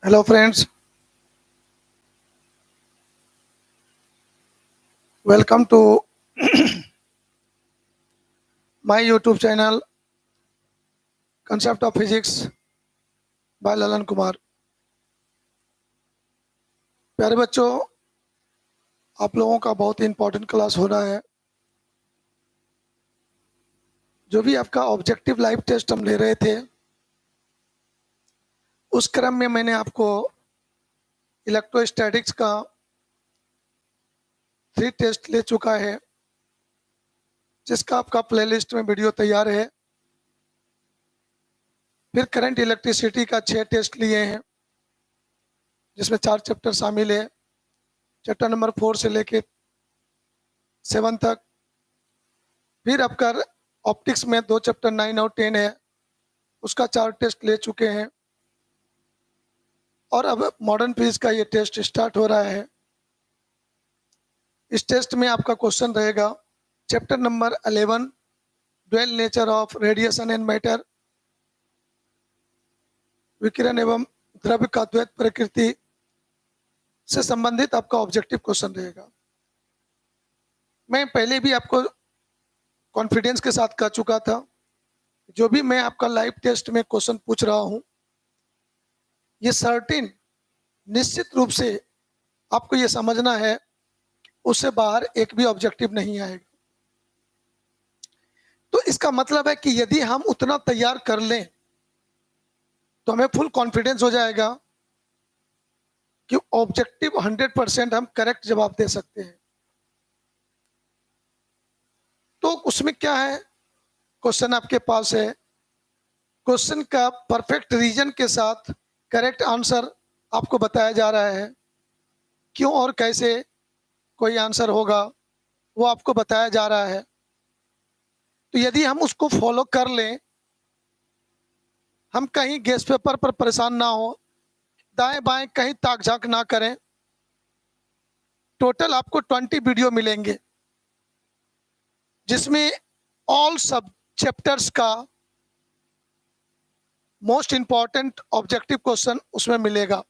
Hello friends, welcome to my YouTube channel Concept of Physics by Lalan Kumar. प्यारे बच्चों, आप लोगों का बहुत ही इम्पोर्टेंट क्लास होना है। जो भी आपका ऑब्जेक्टिव लाइफ टेस्ट हम ले रहे थे, उस क्रम में मैंने आपको इलेक्ट्रोस्टैटिक्स का 3 टेस्ट ले चुका है, जिसका आपका प्लेलिस्ट में वीडियो तैयार है। फिर करंट इलेक्ट्रिसिटी का 6 टेस्ट लिए हैं, जिसमें 4 चैप्टर शामिल है। चैप्टर नंबर 4 से लेके 7 तक। फिर आपका ऑप्टिक्स में 2 चैप्टर 9 और 10 है, उसका 4 टेस्ट ले चुके हैं। और अब मॉडर्न फिजिक्स का ये टेस्ट स्टार्ट हो रहा है। इस टेस्ट में आपका क्वेश्चन रहेगा chapter number 11, dual nature of radiation and matter, विकिरण एवं द्रव्य का द्वैत प्रकृति से संबंधित आपका ऑब्जेक्टिव क्वेश्चन रहेगा। मैं पहले भी आपको कॉन्फिडेंस के साथ कह चुका था, जो भी मैं आपका लाइव टेस्ट में क्वेश्चन पूछ रहा हूँ, ये सर्टेन निश्चित रूप से आपको ये समझना है, उससे बाहर एक भी ऑब्जेक्टिव नहीं आएगा। तो इसका मतलब है कि यदि हम उतना तैयार कर लें तो हमें फुल कॉन्फिडेंस हो जाएगा कि ऑब्जेक्टिव 100% हम करेक्ट जवाब दे सकते हैं। तो उसमें क्या है, क्वेश्चन आपके पास है, क्वेश्चन का परफेक्ट रीजन के साथ करेक्ट आंसर आपको बताया जा रहा है। क्यों और कैसे कोई आंसर होगा वो आपको बताया जा रहा है। तो यदि हम उसको फॉलो कर लें, हम कहीं गेस पेपर पर परेशान ना हो, दाएं बाएं कहीं ताक झांक ना करें। टोटल आपको 20 वीडियो मिलेंगे, जिसमें ऑल सब चैप्टर्स का मोस्ट इंपॉर्टेंट ऑब्जेक्टिव क्वेश्चन उसमें मिलेगा।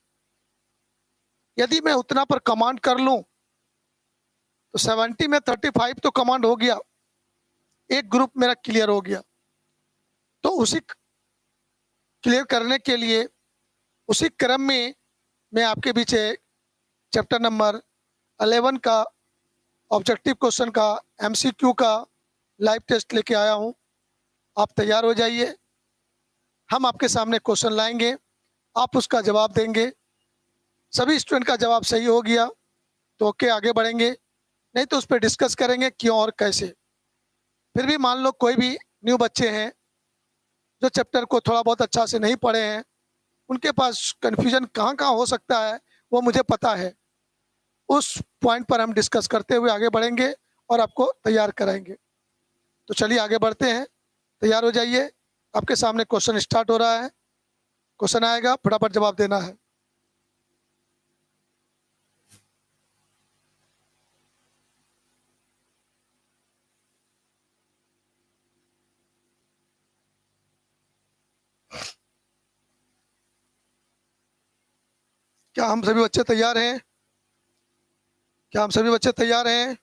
यदि मैं उतना पर कमांड कर लूं तो 70 में 35 तो कमांड हो गया, एक ग्रुप मेरा क्लियर हो गया। तो उसी क्लियर करने के लिए उसी क्रम में मैं आपके पीछे चैप्टर नंबर 11 का ऑब्जेक्टिव क्वेश्चन का एमसीक्यू का लाइव टेस्ट लेके आया हूं। आप तैयार हो जाइए, हम आपके सामने क्वेश्चन लाएंगे, आप उसका जवाब देंगे। सभी स्टूडेंट का जवाब सही हो गया तो ओके, आगे बढ़ेंगे, नहीं तो उस पर डिस्कस करेंगे क्यों और कैसे। फिर भी मान लो कोई भी न्यू बच्चे हैं जो चैप्टर को थोड़ा बहुत अच्छा से नहीं पढ़े हैं, उनके पास कन्फ्यूजन कहाँ कहाँ हो सकता है वो मुझे पता है। उस पॉइंट पर हम डिस्कस करते हुए आगे बढ़ेंगे और आपको तैयार कराएंगे। तो चलिए आगे बढ़ते हैं, तैयार हो जाइए। आपके सामने क्वेश्चन स्टार्ट हो रहा है। क्वेश्चन आएगा, फटाफट जवाब देना है। क्या हम सभी बच्चे तैयार हैं? क्या हम सभी बच्चे तैयार हैं?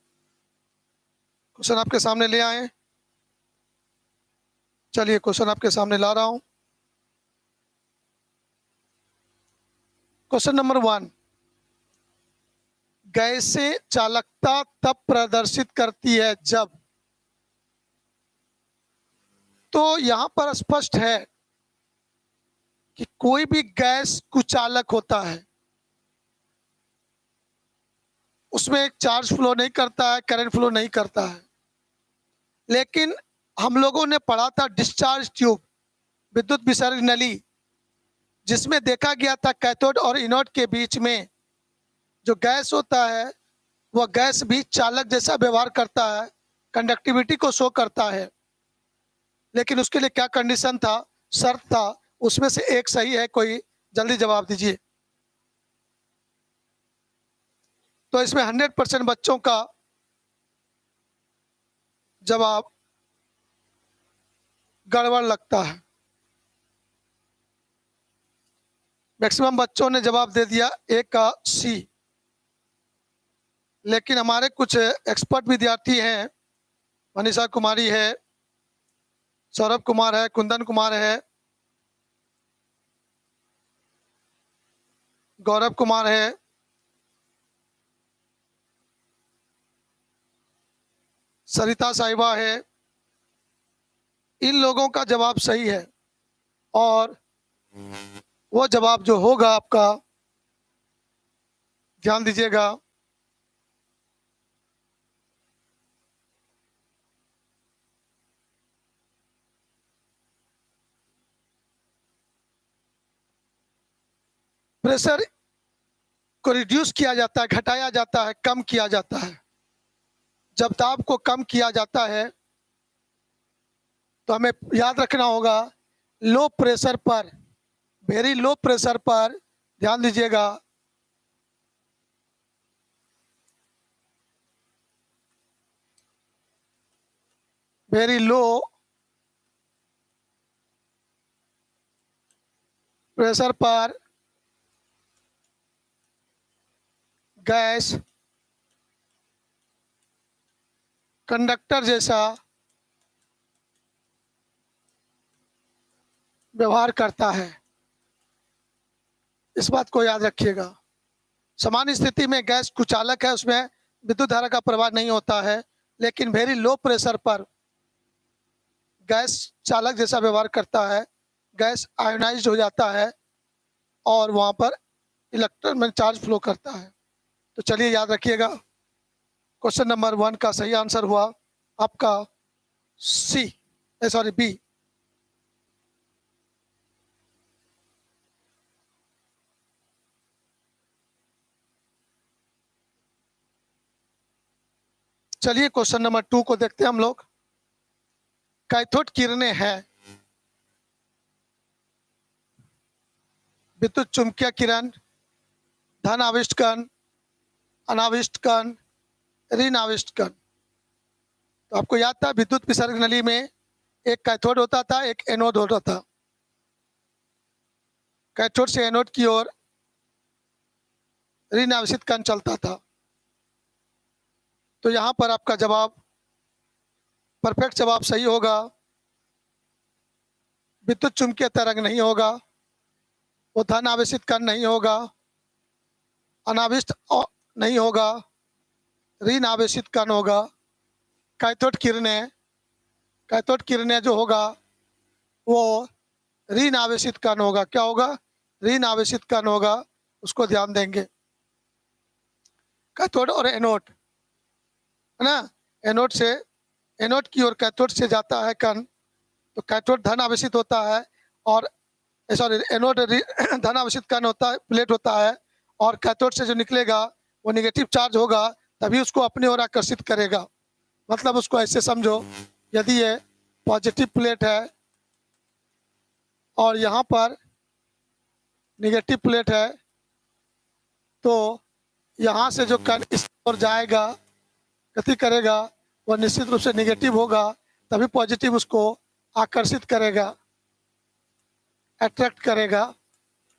क्वेश्चन आपके सामने ले आए। चलिए क्वेश्चन आपके सामने ला रहा हूं। क्वेश्चन नंबर 1, गैसें चालकता तब प्रदर्शित करती है जब। तो यहां पर स्पष्ट है कि कोई भी गैस कुचालक होता है, उसमें एक चार्ज फ्लो नहीं करता है, करंट फ्लो नहीं करता है। लेकिन हम लोगों ने पढ़ा था डिस्चार्ज ट्यूब, विद्युत विसर्ग नली, जिसमें देखा गया था कैथोड और एनोड के बीच में जो गैस होता है वह गैस भी चालक जैसा व्यवहार करता है, कंडक्टिविटी को शो करता है। लेकिन उसके लिए क्या कंडीशन था, शर्त था, उसमें से एक सही है कोई, जल्दी जवाब दीजिए। तो इसमें 100% बच्चों का जवाब गड़बड़ लगता है। मैक्सिमम बच्चों ने जवाब दे दिया ए का सी, लेकिन हमारे कुछ एक्सपर्ट विद्यार्थी हैं, मनीषा कुमारी है, सौरभ कुमार है, कुंदन कुमार है, गौरव कुमार है, सरिता साहिबा है। इन लोगों का जवाब सही है और वो जवाब जो होगा आपका, ध्यान दीजिएगा, प्रेशर को रिड्यूस किया जाता है, घटाया जाता है, कम किया जाता है। जब दाब को कम किया जाता है तो हमें याद रखना होगा लो प्रेशर पर, वेरी लो प्रेशर पर, ध्यान दीजिएगा, वेरी लो प्रेशर पर गैस कंडक्टर जैसा व्यवहार करता है। इस बात को याद रखिएगा। सामान्य स्थिति में गैस कुचालक है, उसमें विद्युत धारा का प्रवाह नहीं होता है, लेकिन वेरी लो प्रेशर पर गैस चालक जैसा व्यवहार करता है, गैस आयोनाइज्ड हो जाता है और वहां पर इलेक्ट्रॉन में चार्ज फ्लो करता है। तो चलिए याद रखिएगा, क्वेश्चन नंबर 1 का सही आंसर हुआ आपका सी, सॉरी बी। चलिए क्वेश्चन नंबर 2 को देखते हैं हम लोग। कैथोड किरणें हैं विद्युत चुंबकीय किरण, धन आविष्ट कण, अनाविष्ट कण, ऋण आविष्ट कण। तो आपको याद था विद्युत विसर्ग नली में एक कैथोड होता था, एक एनोड होता था। कैथोड से एनोड की ओर ऋण आवेशित कण चलता था। तो यहां पर आपका जवाब, परफेक्ट जवाब सही होगा। विद्युत चुंबकीय तरंग नहीं होगा, वो धन आवेशित कण नहीं होगा, अनाविष्ट नहीं होगा, ऋण आवेशित कण होगा। कैथोड किरणें जो होगा वो ऋण आवेशित कण होगा। क्या होगा? ऋण आवेशित कण होगा, उसको ध्यान देंगे। कैथोड और एनोड है ना, एनोड की ओर कैथोड से जाता है कण, तो कैथोड धन आवेशित होता है और सॉरी एनोड धन आवेशित कण होता है, प्लेट होता है, और कैथोड से जो निकलेगा वो निगेटिव चार्ज होगा, तभी उसको अपनी ओर आकर्षित करेगा। मतलब उसको ऐसे समझो, यदि ये पॉजिटिव प्लेट है और यहाँ पर निगेटिव प्लेट है, तो यहाँ से जो कण इस ओर जाएगा, गति करेगा, वह निश्चित रूप से निगेटिव होगा, तभी पॉजिटिव उसको आकर्षित करेगा, अट्रैक्ट करेगा।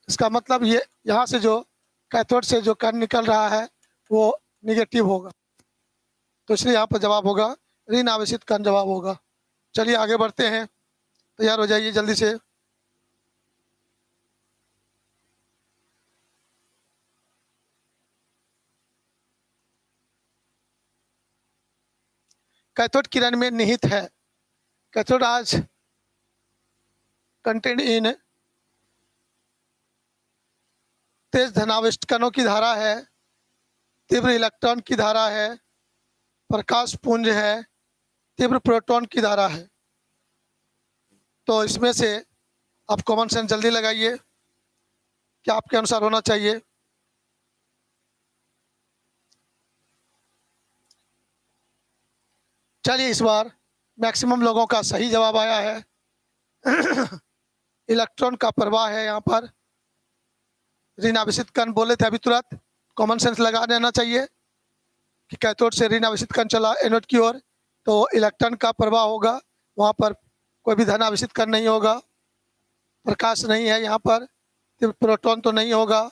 इसका मतलब ये यहाँ से जो कैथोड से जो कण निकल रहा है वो निगेटिव होगा, तो इसलिए यहाँ पर जवाब होगा ऋण आवेशित कण जवाब होगा। चलिए आगे बढ़ते हैं, तैयार हो जाइए जल्दी से। कैथोड किरण में निहित है। कैथोड आज कंटेंट इन तेज धनाविष्ट कणों की धारा है, तीव्र इलेक्ट्रॉन की धारा है, प्रकाश पुंज है, तीव्र प्रोटॉन की धारा है। तो इसमें से आप कॉमन सेंस जल्दी लगाइए, क्या आपके अनुसार होना चाहिए? चलिए इस बार मैक्सिमम लोगों का सही जवाब आया है। इलेक्ट्रॉन का प्रवाह है यहाँ पर। ऋण आवेशित कण बोले थे अभी तुरंत, कॉमन सेंस लगा देना चाहिए कि कैथोड से ऋण आवेशित कण चला एनोड की ओर, तो इलेक्ट्रॉन का प्रवाह होगा, वहाँ पर कोई भी धन आवेशित कण नहीं होगा, प्रकाश नहीं है यहाँ पर, तो प्रोटॉन तो नहीं होगा,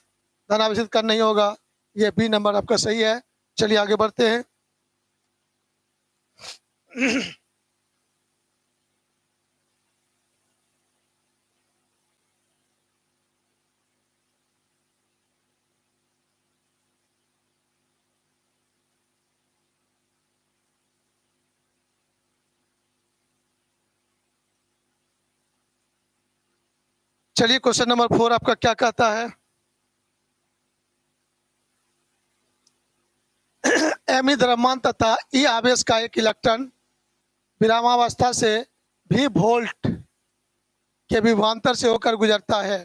धनावेशित कण नहीं होगा। ये बी नंबर आपका सही है। चलिए आगे बढ़ते हैं। चलिए क्वेश्चन नंबर 4 आपका क्या कहता है। एमी द्रव्यमान तथा ई आवेश का एक इलेक्ट्रॉन विरामावस्था से भी वोल्ट के विभवांतर से होकर गुजरता है।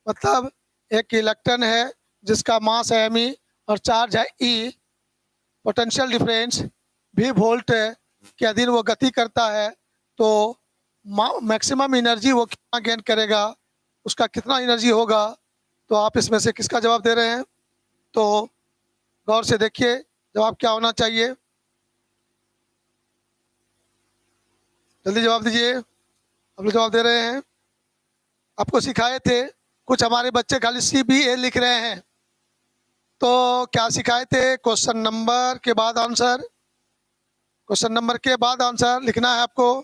मतलब एक इलेक्ट्रॉन है जिसका मास है एमी और चार्ज है ई, पोटेंशियल डिफरेंस भी वोल्ट के अधीन वो गति करता है, तो मैक्सिमम एनर्जी वो कितना गेन करेगा, उसका कितना एनर्जी होगा। तो आप इसमें से किसका जवाब दे रहे हैं? तो गौर से देखिए जवाब क्या होना चाहिए, जल्दी जवाब दीजिए। आप लोग जवाब दे रहे हैं। आपको सिखाए थे, कुछ हमारे बच्चे खाली CBA लिख रहे हैं। तो क्या सिखाए थे? क्वेश्चन नंबर के बाद आंसर, क्वेश्चन नंबर के बाद आंसर लिखना है आपको।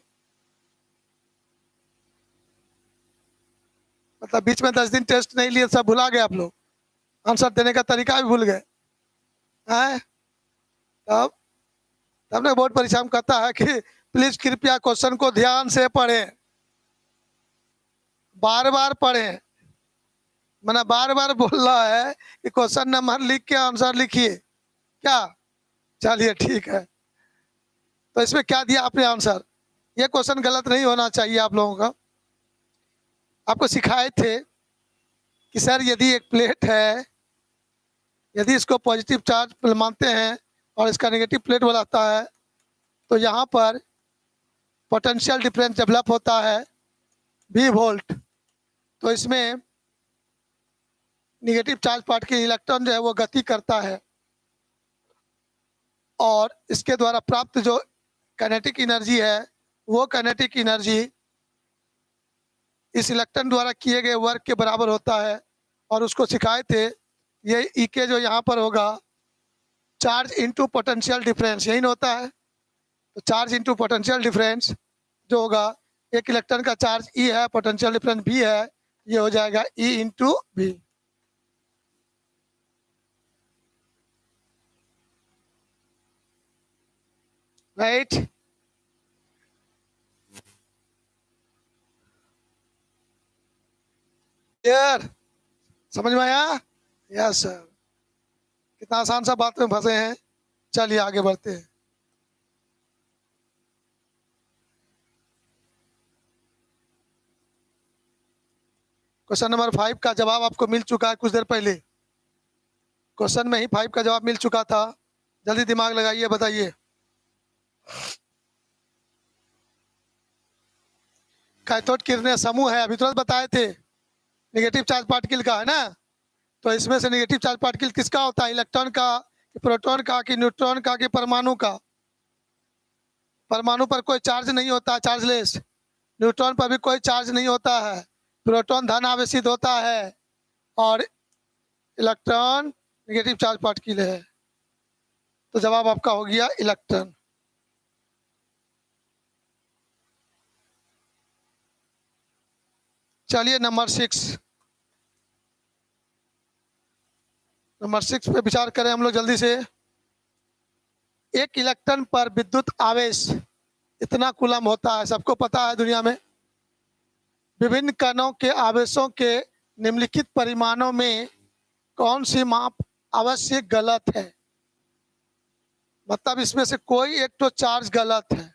मतलब बीच में 10 दिन टेस्ट नहीं लिए, सब भुला गए आप लोग, आंसर देने का तरीका भी भूल गए हैं। तब तब ना बहुत परेशान करता है कि प्लीज कृपया क्वेश्चन को ध्यान से पढ़ें, बार बार पढ़ें। मैंने बार बार बोल रहा है कि क्वेश्चन नंबर लिख के आंसर लिखिए। क्या? चलिए ठीक है। तो इसमें क्या दिया आपने आंसर? ये क्वेश्चन गलत नहीं होना चाहिए आप लोगों का। आपको सिखाए थे कि सर यदि एक प्लेट है, यदि इसको पॉजिटिव चार्ज मानते हैं और इसका नेगेटिव प्लेट बनाता है, तो यहाँ पर पोटेंशियल डिफरेंस डेवलप होता है V वोल्ट। तो इसमें नेगेटिव चार्ज पार्ट के इलेक्ट्रॉन जो है वो गति करता है, और इसके द्वारा प्राप्त जो काइनेटिक एनर्जी है वो काइनेटिक एनर्जी इस इलेक्ट्रॉन द्वारा किए गए वर्क के बराबर होता है। और उसको सिखाए थे ये ई के जो यहाँ पर होगा चार्ज इनटू पोटेंशियल डिफरेंस, यही ना होता है। तो चार्ज इनटू पोटेंशियल डिफरेंस जो होगा, एक इलेक्ट्रॉन का चार्ज ई है, पोटेंशियल डिफरेंस भी है, ये हो जाएगा ई इंटू भी। राइट? यार समझ में आया? Yes sir. कितना आसान सा बात में फंसे हैं। चलिए आगे बढ़ते हैं। क्वेश्चन नंबर 5 का जवाब आपको मिल चुका है कुछ देर पहले। क्वेश्चन में ही 5 का जवाब मिल चुका था। जल्दी दिमाग लगाइए, बताइए। कैथोड किरणें समूह है, अभी तुरंत बताए थे, नेगेटिव चार्ज पार्टिकल का है ना। तो इसमें से नेगेटिव चार्ज पार्टिकल किसका होता है? इलेक्ट्रॉन का, कि प्रोटॉन का, कि न्यूट्रॉन का, कि परमाणु का? परमाणु पर कोई चार्ज नहीं होता, चार्जलेस। न्यूट्रॉन पर भी कोई चार्ज नहीं होता है। प्रोटॉन धन आवेशित होता है और इलेक्ट्रॉन नेगेटिव चार्ज पार्टिकल है। तो जवाब आपका हो गया इलेक्ट्रॉन। चलिए नंबर 6, नंबर 6 पे विचार करें हम लोग जल्दी से। एक इलेक्ट्रॉन पर विद्युत आवेश इतना कूलम होता है, सबको पता है दुनिया में। विभिन्न कणों के आवेशों के निम्नलिखित परिमाणों में कौन सी माप अवश्य गलत है? मतलब इसमें से कोई एक तो चार्ज गलत है।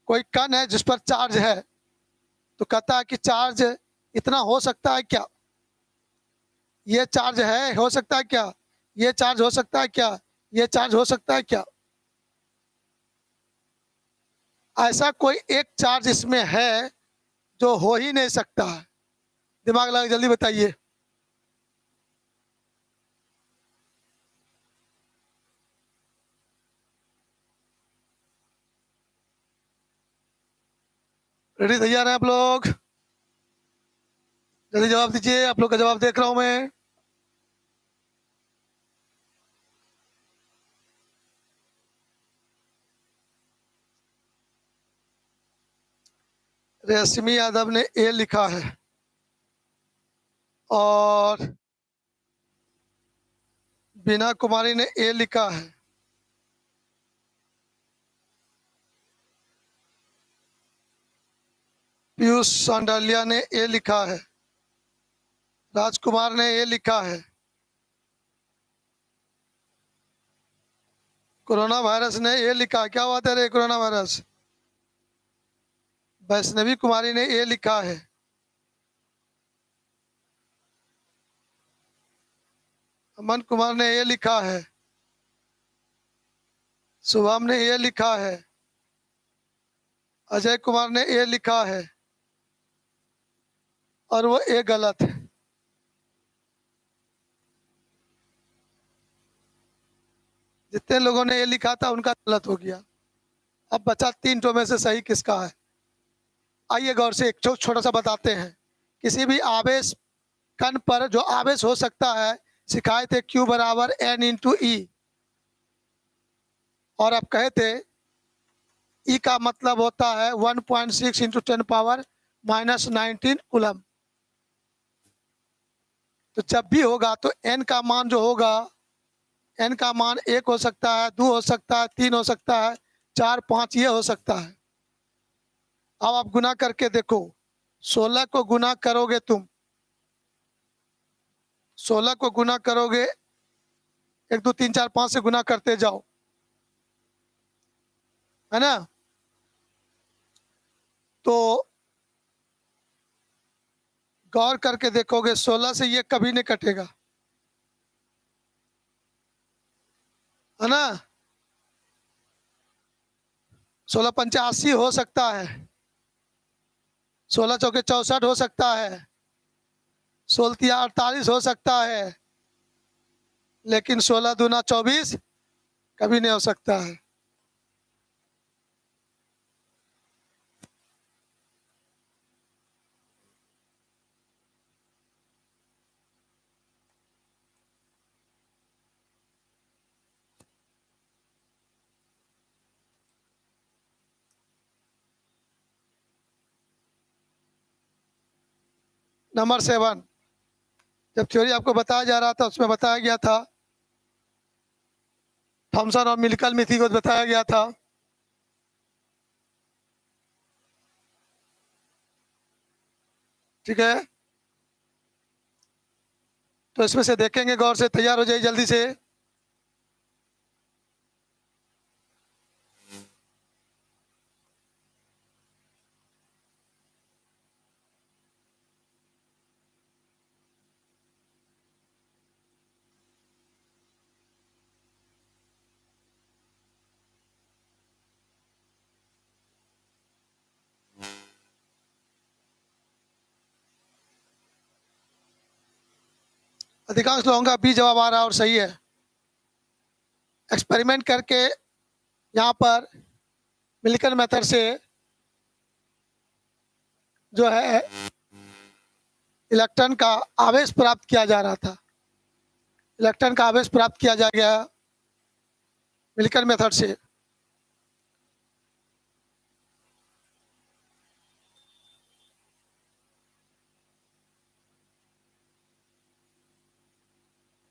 कोई कण है जिस पर चार्ज है, तो कहता है कि चार्ज इतना हो सकता है क्या? ये चार्ज है, हो सकता है क्या? ये चार्ज हो सकता है क्या? ये चार्ज हो सकता है क्या? ऐसा कोई एक चार्ज इसमें है जो हो ही नहीं सकता है। दिमाग लगा जल्दी बताइए। रेडी? तैयार हैं आप लोग? जल्दी जवाब दीजिए, आप लोग का जवाब देख रहा हूं मैं। रेशमी यादव ने ए लिखा है और बीना कुमारी ने ए लिखा है। पीयूष सांडालिया ने ए लिखा है। राजकुमार ने ए लिखा है। कोरोना वायरस ने ए लिखा। क्या बात है रे कोरोना वायरस। वैष्णवी कुमारी ने ए लिखा है। अमन कुमार ने ए लिखा है। शुभम ने ए लिखा है। अजय कुमार ने ए लिखा है और वो ए गलत है। जितने लोगों ने ए लिखा था उनका गलत हो गया। अब बचा 3 टो में से सही किसका है। आइए गौर से एक छोटा सा बताते हैं। किसी भी आवेश कण पर जो आवेश हो सकता है सिखाए थे Q बराबर N इंटू ई, और अब कहे थे ई का मतलब होता है 1.6 इंटू 10⁻⁻19 कूलम। तो जब भी होगा तो एन का मान जो होगा, एन का मान 1 हो सकता है, 2 हो सकता है, 3 हो सकता है, 4, 5 ये हो सकता है। अब आप गुना करके देखो। 16 को गुना करोगे तुम, 16 को गुना करोगे, 1 2 3 4 5 से गुना करते जाओ, है ना। तो गौर करके देखोगे 16 से ये कभी नहीं कटेगा, है ना। 16 85 हो सकता है, 16 चौके 64 हो सकता है, 16 48 हो सकता है, लेकिन 16 दूना 24 कभी नहीं हो सकता है। नंबर 7, जब थ्योरी आपको बताया जा रहा था उसमें बताया गया था थॉमसन और मिल्कल मिथी को बताया गया था। ठीक है, तो इसमें से देखेंगे गौर से। तैयार हो जाइए जल्दी से। अधिकांश लोगों का बी जवाब आ रहा है और सही है। एक्सपेरिमेंट करके यहाँ पर मिल्कन मेथड से जो है इलेक्ट्रॉन का आवेश प्राप्त किया जा रहा था, इलेक्ट्रॉन का आवेश प्राप्त किया जा गया मिल्कन मेथड से।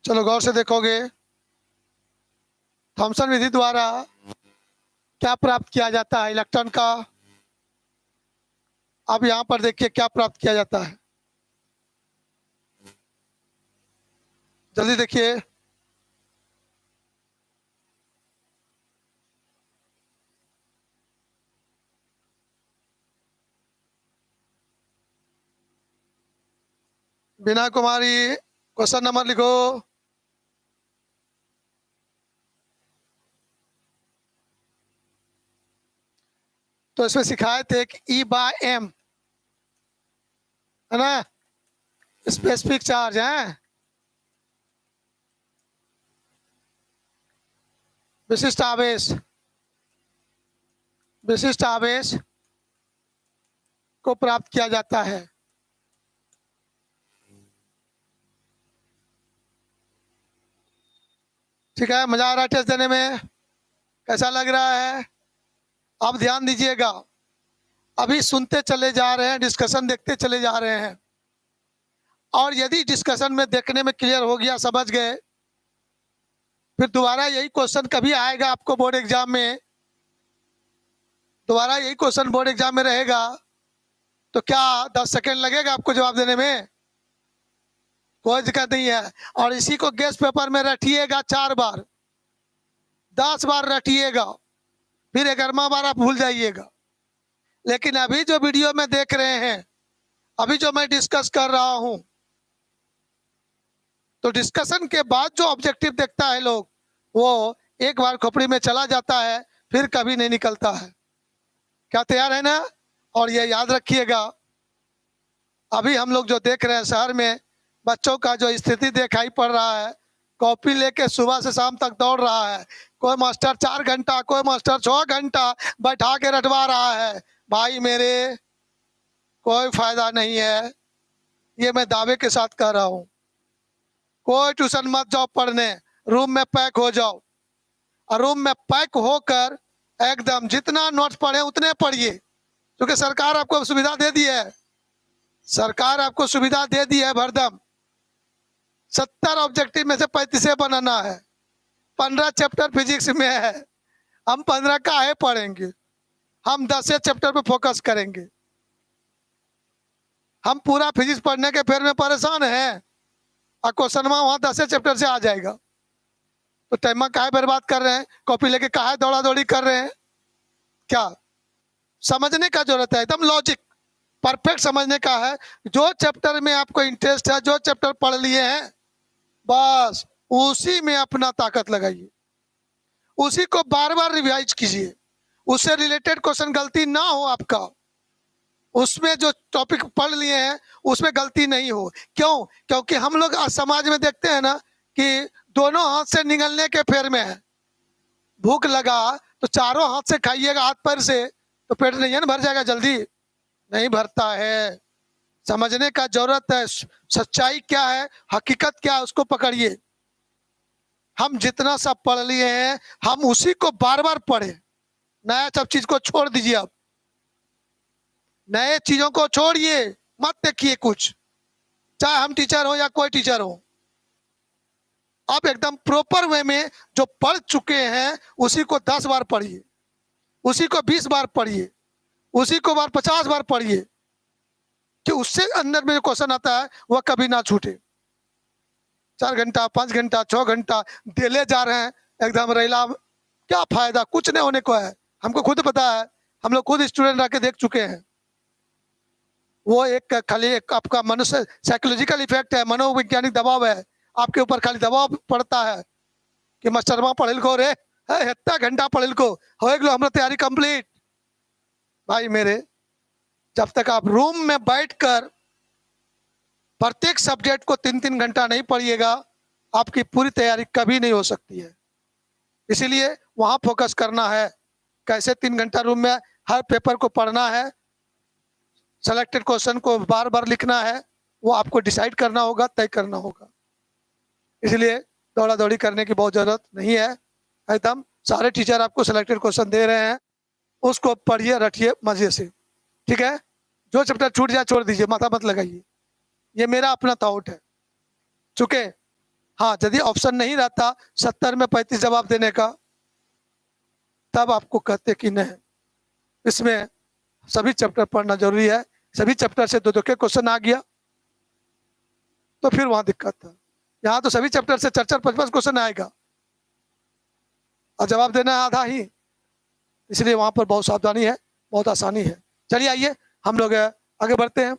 चलो गौर से देखोगे थॉमसन विधि द्वारा क्या प्राप्त किया जाता है इलेक्ट्रॉन का। अब यहाँ पर देखिए क्या प्राप्त किया जाता है, जल्दी देखिए। बीना कुमारी क्वेश्चन नंबर लिखो। तो इसमें सिखाए थे कि ई बाय एम, है ना, स्पेसिफिक चार्ज है, विशिष्ट आवेश, विशिष्ट आवेश को प्राप्त किया जाता है। ठीक है, मजा आ रहा है टेस्ट देने में? कैसा लग रहा है? अब ध्यान दीजिएगा, अभी सुनते चले जा रहे हैं, डिस्कशन देखते चले जा रहे हैं, और यदि डिस्कशन में देखने में क्लियर हो गया, समझ गए, फिर दोबारा यही क्वेश्चन कभी आएगा आपको बोर्ड एग्जाम में, दोबारा यही क्वेश्चन बोर्ड एग्जाम में रहेगा, तो क्या 10 सेकेंड लगेगा आपको जवाब देने में? कोई दिक्कत नहीं है। और इसी को गेस्ट पेपर में रटिएगा 4 बार, 10 बार रटिएगा, फिर 11वां बार आप भूल जाइएगा। लेकिन अभी जो वीडियो में देख रहे हैं, अभी जो मैं डिस्कस कर रहा हूं, तो डिस्कशन के बाद जो ऑब्जेक्टिव देखता है लोग, वो एक बार खोपड़ी में चला जाता है, फिर कभी नहीं निकलता है। क्या तैयार है ना? और ये याद रखिएगा, अभी हम लोग जो देख रहे हैं शहर में बच्चों का जो स्थिति दिखाई पड़ रहा है, कॉपी लेके सुबह से शाम तक दौड़ रहा है, कोई मास्टर 4 घंटा, कोई मास्टर 6 घंटा बैठा के रटवा रहा है। भाई मेरे, कोई फायदा नहीं है, ये मैं दावे के साथ कह रहा हूं। कोई ट्यूशन मत जाओ पढ़ने, रूम में पैक हो जाओ, और रूम में पैक होकर एकदम जितना नोट्स पढ़े उतने पढ़िए, क्योंकि सरकार आपको सुविधा दे दी है, सरकार आपको सुविधा दे दी है भरदम। 70 ऑब्जेक्टिव में से 35 बनाना है, 15 चैप्टर फिजिक्स में है, हम 15 का है पढ़ेंगे, हम 10 चैप्टर पे फोकस करेंगे। हम पूरा फिजिक्स पढ़ने के फेर में परेशान हैं, और क्वेश्चन वहां 10 चैप्टर से आ जाएगा, तो टाइम काहे बर्बाद कर रहे हैं, कॉपी लेके काहे दौड़ा दौड़ी कर रहे हैं? क्या समझने का जरूरत है, एकदम लॉजिक परफेक्ट समझने का है। जो चैप्टर में आपको इंटरेस्ट है, जो चैप्टर पढ़ लिए हैं, बस उसी में अपना ताकत लगाइए, उसी को बार बार रिवाइज कीजिए, उससे रिलेटेड क्वेश्चन गलती ना हो आपका, उसमें जो टॉपिक पढ़ लिए हैं उसमें गलती नहीं हो। क्यों? क्योंकि हम लोग समाज में देखते हैं ना कि दोनों हाथ से निगलने के फेर में है। भूख लगा तो चारों हाथ से खाइएगा, हाथ पैर से, तो पेट नहीं है ना भर जाएगा, जल्दी नहीं भरता है। समझने का जरूरत है, सच्चाई क्या है, हकीकत क्या है, उसको पकड़िए। हम जितना सब पढ़ लिए हैं, हम उसी को बार बार पढ़े, नया सब चीज को छोड़ दीजिए। अब नए चीजों को छोड़िए, मत देखिए कुछ, चाहे हम टीचर हो या कोई टीचर हो। आप एकदम प्रॉपर वे में जो पढ़ चुके हैं उसी को 10 बार पढ़िए, उसी को 20 बार पढ़िए, उसी को 50 बार पढ़िए, कि उससे अंदर में जो क्वेश्चन आता है वह कभी ना छूटे। 4 घंटा, 5 घंटा, 6 घंटा दिले जा रहे हैं एकदम रेला, क्या फायदा? कुछ नहीं होने को है, हमको खुद पता है, हम लोग खुद स्टूडेंट रह के देख चुके हैं। वो एक खाली एक आपका मनुष्य साइकोलॉजिकल इफेक्ट है, मनोवैज्ञानिक दबाव है, आपके ऊपर खाली दबाव पड़ता है कि मास्टरमा पढ़े लिखो रे, इतना घंटा पढ़े लिखो, हो गलो हमारा तैयारी कंप्लीट। भाई मेरे, जब तक आप रूम में बैठकर प्रत्येक सब्जेक्ट को 3-3 घंटा नहीं पढ़िएगा, आपकी पूरी तैयारी कभी नहीं हो सकती है। इसीलिए वहां फोकस करना है, कैसे 3 घंटा रूम में हर पेपर को पढ़ना है, सेलेक्टेड क्वेश्चन को बार बार लिखना है, वो आपको डिसाइड करना होगा, तय करना होगा। इसलिए दौड़ा दौड़ी करने की बहुत जरूरत नहीं है, एकदम सारे टीचर आपको सेलेक्टेड क्वेश्चन दे रहे हैं, उसको पढ़िए, रटिए मजे से, ठीक है? जो चैप्टर छूट जाए छोड़ दीजिए, माथा मत लगाइए, ये मेरा अपना थॉट है। चूंकि हाँ, यदि ऑप्शन नहीं रहता 70 में 35 जवाब देने का, तब आपको कहते कि नहीं, इसमें सभी चैप्टर पढ़ना जरूरी है, सभी चैप्टर से 2-2 के क्वेश्चन आ गया तो फिर वहां दिक्कत था। यहाँ तो सभी चैप्टर से 4-4, 5-5 क्वेश्चन आएगा और जवाब देना आधा ही, इसलिए वहां पर बहुत सावधानी है, बहुत आसानी है। चलिए आइए हम लोग आगे बढ़ते हैं।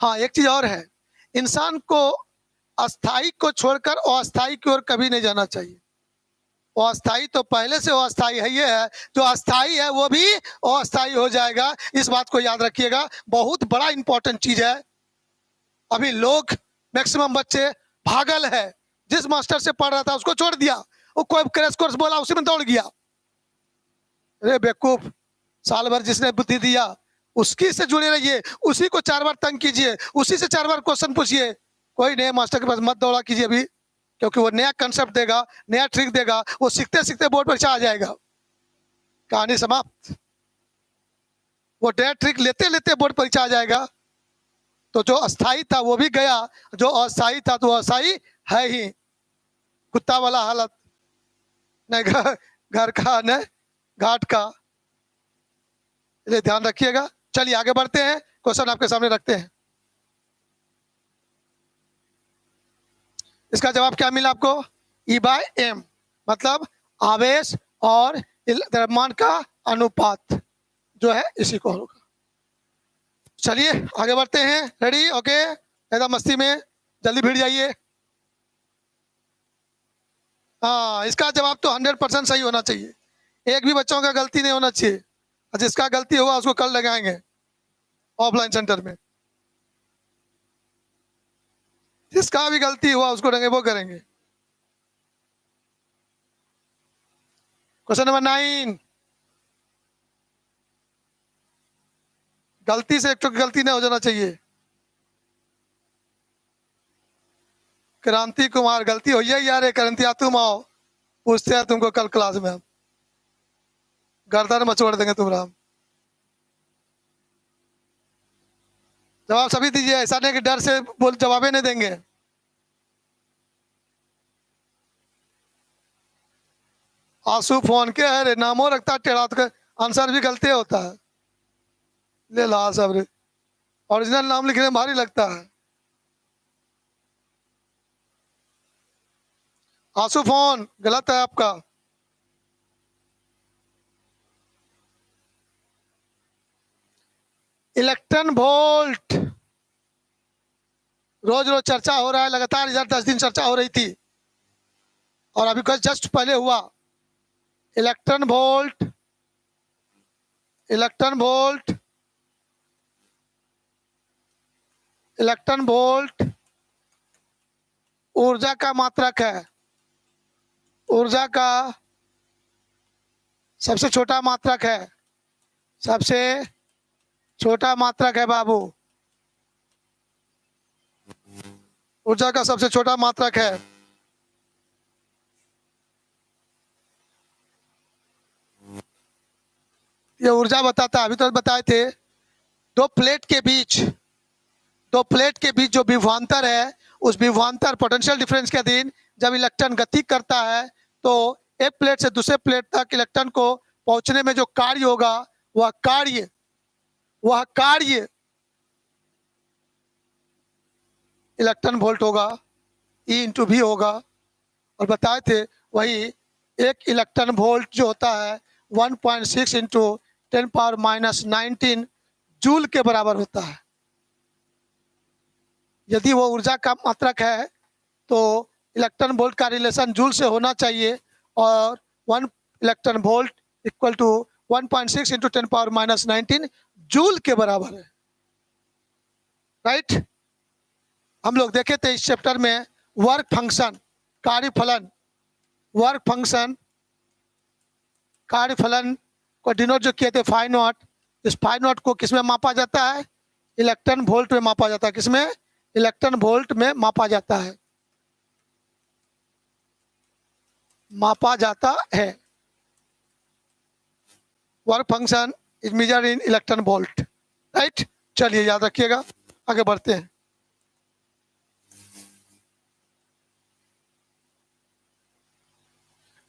हाँ, एक चीज और है, इंसान को अस्थाई को छोड़कर अस्थाई की ओर कभी नहीं जाना चाहिए। अस्थाई तो पहले से अस्थाई है, ये है जो अस्थाई है वो भी अस्थाई हो जाएगा, इस बात को याद रखिएगा, बहुत बड़ा इंपॉर्टेंट चीज है। अभी लोग मैक्सिमम बच्चे पागल है, जिस मास्टर से पढ़ रहा था उसको छोड़ दिया, वो कोई क्रैश कोर्स बोला उसी में दौड़ गया। अरे बेवकूफ, साल भर जिसने बुद्धि दिया उसकी से जुड़े रहिए, उसी को 4 बार तंग कीजिए, उसी से 4 बार क्वेश्चन पूछिए। कोई नए मास्टर के पास मत दौड़ा कीजिए अभी, क्योंकि वो नया कंसेप्ट देगा, नया ट्रिक देगा, वो सीखते सीखते बोर्ड परीक्षा आ जाएगा, कहानी समाप्त। वो नया ट्रिक लेते लेते बोर्ड परीक्षा आ जाएगा। तो जो अस्थाई था वो भी गया, जो अस्थाई था तो अस्थाई है ही। कुत्ता वाला हालत, न घर का न घाट का, इसलिए ध्यान रखिएगा। चलिए आगे बढ़ते हैं, क्वेश्चन आपके सामने रखते हैं। इसका जवाब क्या मिला आपको? ई बाय एम, मतलब आवेश और द्रव्यमान का अनुपात जो है इसी को होगा। चलिए आगे बढ़ते हैं। रेडी? ओके, एकदम मस्ती में, जल्दी भिड़ जाइए। हाँ, इसका जवाब तो 100% सही होना चाहिए, एक भी बच्चों का गलती नहीं होना चाहिए। और जिसका गलती होगा उसको कल लगाएंगे ऑफलाइन सेंटर में, जिसका भी गलती हुआ उसको रंगे वो करेंगे। क्वेश्चन नंबर 9, गलती से एक तो गलती नहीं हो जाना चाहिए। क्रांति कुमार, गलती हो जाए यार, क्रांति तुम आओ, पूछते हैं तुमको कल क्लास में, हम गर्दन मचोड़ देंगे तुम्हारा। जवाब सभी दीजिए, ऐसा नहीं कि डर से बोल जवाब नहीं देंगे। आंसू फोन के है रे, नामो रखता टेढ़ा तो आंसर भी गलती होता है। ले ला सब रे, ओरिजिनल नाम लिखने में भारी लगता है। आंसू फोन गलत है आपका। इलेक्ट्रॉन वोल्ट, रोज रोज चर्चा हो रहा है, लगातार इधर 10 दिन चर्चा हो रही थी और अभी कुछ जस्ट पहले हुआ। Electron volt, electron volt, electron volt ऊर्जा का मात्रक है। ऊर्जा का सबसे छोटा मात्रक है, सबसे छोटा मात्रक है बाबू, ऊर्जा का सबसे छोटा मात्रक है। ये ऊर्जा बताता है, अभी तो बताए थे। दो प्लेट के बीच, दो प्लेट के बीच जो विभवांतर है, उस विभवांतर पोटेंशियल डिफरेंस के अधीन जब इलेक्ट्रॉन गति करता है तो एक प्लेट से दूसरे प्लेट तक इलेक्ट्रॉन को पहुंचने में जो कार्य होगा, वह कार्य इलेक्ट्रॉन वोल्ट होगा, ई इंटू भी होगा। और बताए थे वही, एक इलेक्ट्रॉन वोल्ट जो होता है 1.6 इंटू 10⁻⁻19 जूल के बराबर होता है। यदि वो ऊर्जा का मात्रक है तो इलेक्ट्रॉन वोल्ट का रिलेशन जूल से होना चाहिए, और 1 electron volt equal to 1.6 into 10⁻⁻19 joule के बराबर है। राइट? हम लोग देखे थे इस चैप्टर में वर्क फंक्शन, कार्यफलन, वर्क फंक्शन कार्यफलन को डिनोट जो किए थे फाई नॉट। इस फाई नॉट को किसमें मापा जाता है? इलेक्ट्रॉन वोल्ट में मापा जाता है। किसमें? इलेक्ट्रॉन वोल्ट में मापा जाता है, मापा जाता है। Work function is measured in electron volt. Right? चलिए याद रखिएगा, आगे बढ़ते हैं।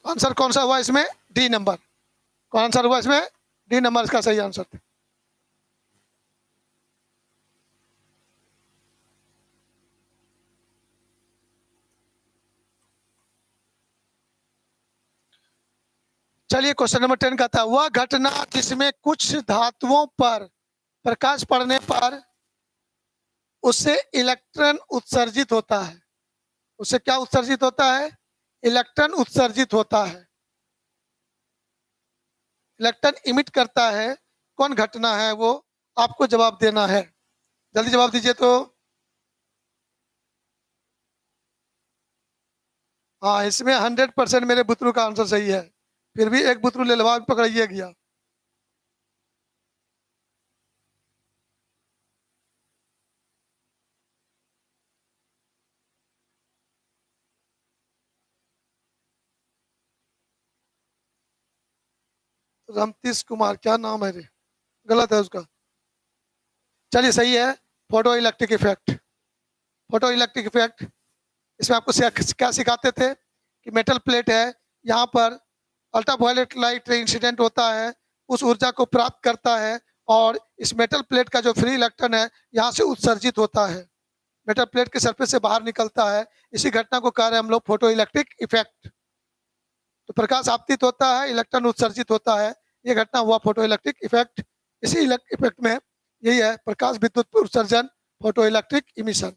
आंसर कौन सा हुआ इसमें? D number. कौन आंसर हुआ इसमें? डी नंबर इसका सही आंसर था। चलिए क्वेश्चन नंबर 10 का था, वह घटना जिसमें कुछ धातुओं पर प्रकाश पड़ने पर उससे इलेक्ट्रॉन उत्सर्जित होता है। उससे क्या उत्सर्जित होता है? इलेक्ट्रॉन उत्सर्जित होता है, इलेक्ट्रॉन इमिट करता है। कौन घटना है वो आपको जवाब देना है, जल्दी जवाब दीजिए। तो हाँ, इसमें 100% मेरे बुतरू का आंसर सही है, फिर भी एक बुतरू ले लवा पकड़िए गया। रमतीश कुमार, क्या नाम है रे, गलत है उसका। चलिए सही है, photo electric effect. Photo electric effect, इसमें आपको क्या सिखाते थे कि मेटल प्लेट है, यहाँ पर अल्ट्रावायलेट लाइट इंसिडेंट होता है, उस ऊर्जा को प्राप्त करता है और इस मेटल प्लेट का जो फ्री इलेक्ट्रॉन है यहाँ से उत्सर्जित होता है, मेटल प्लेट के सरफेस से बाहर निकलता है। इसी घटना को कह रहे हैं हम लोग फोटो इलेक्ट्रिक इफेक्ट। तो प्रकाश आपतित होता है, इलेक्ट्रॉन उत्सर्जित होता है, ये घटना हुआ फोटो इलेक्ट्रिक इफेक्ट। इसी इफेक्ट में यही है प्रकाश विद्युत उत्सर्जन, फोटो इलेक्ट्रिक इमिशन।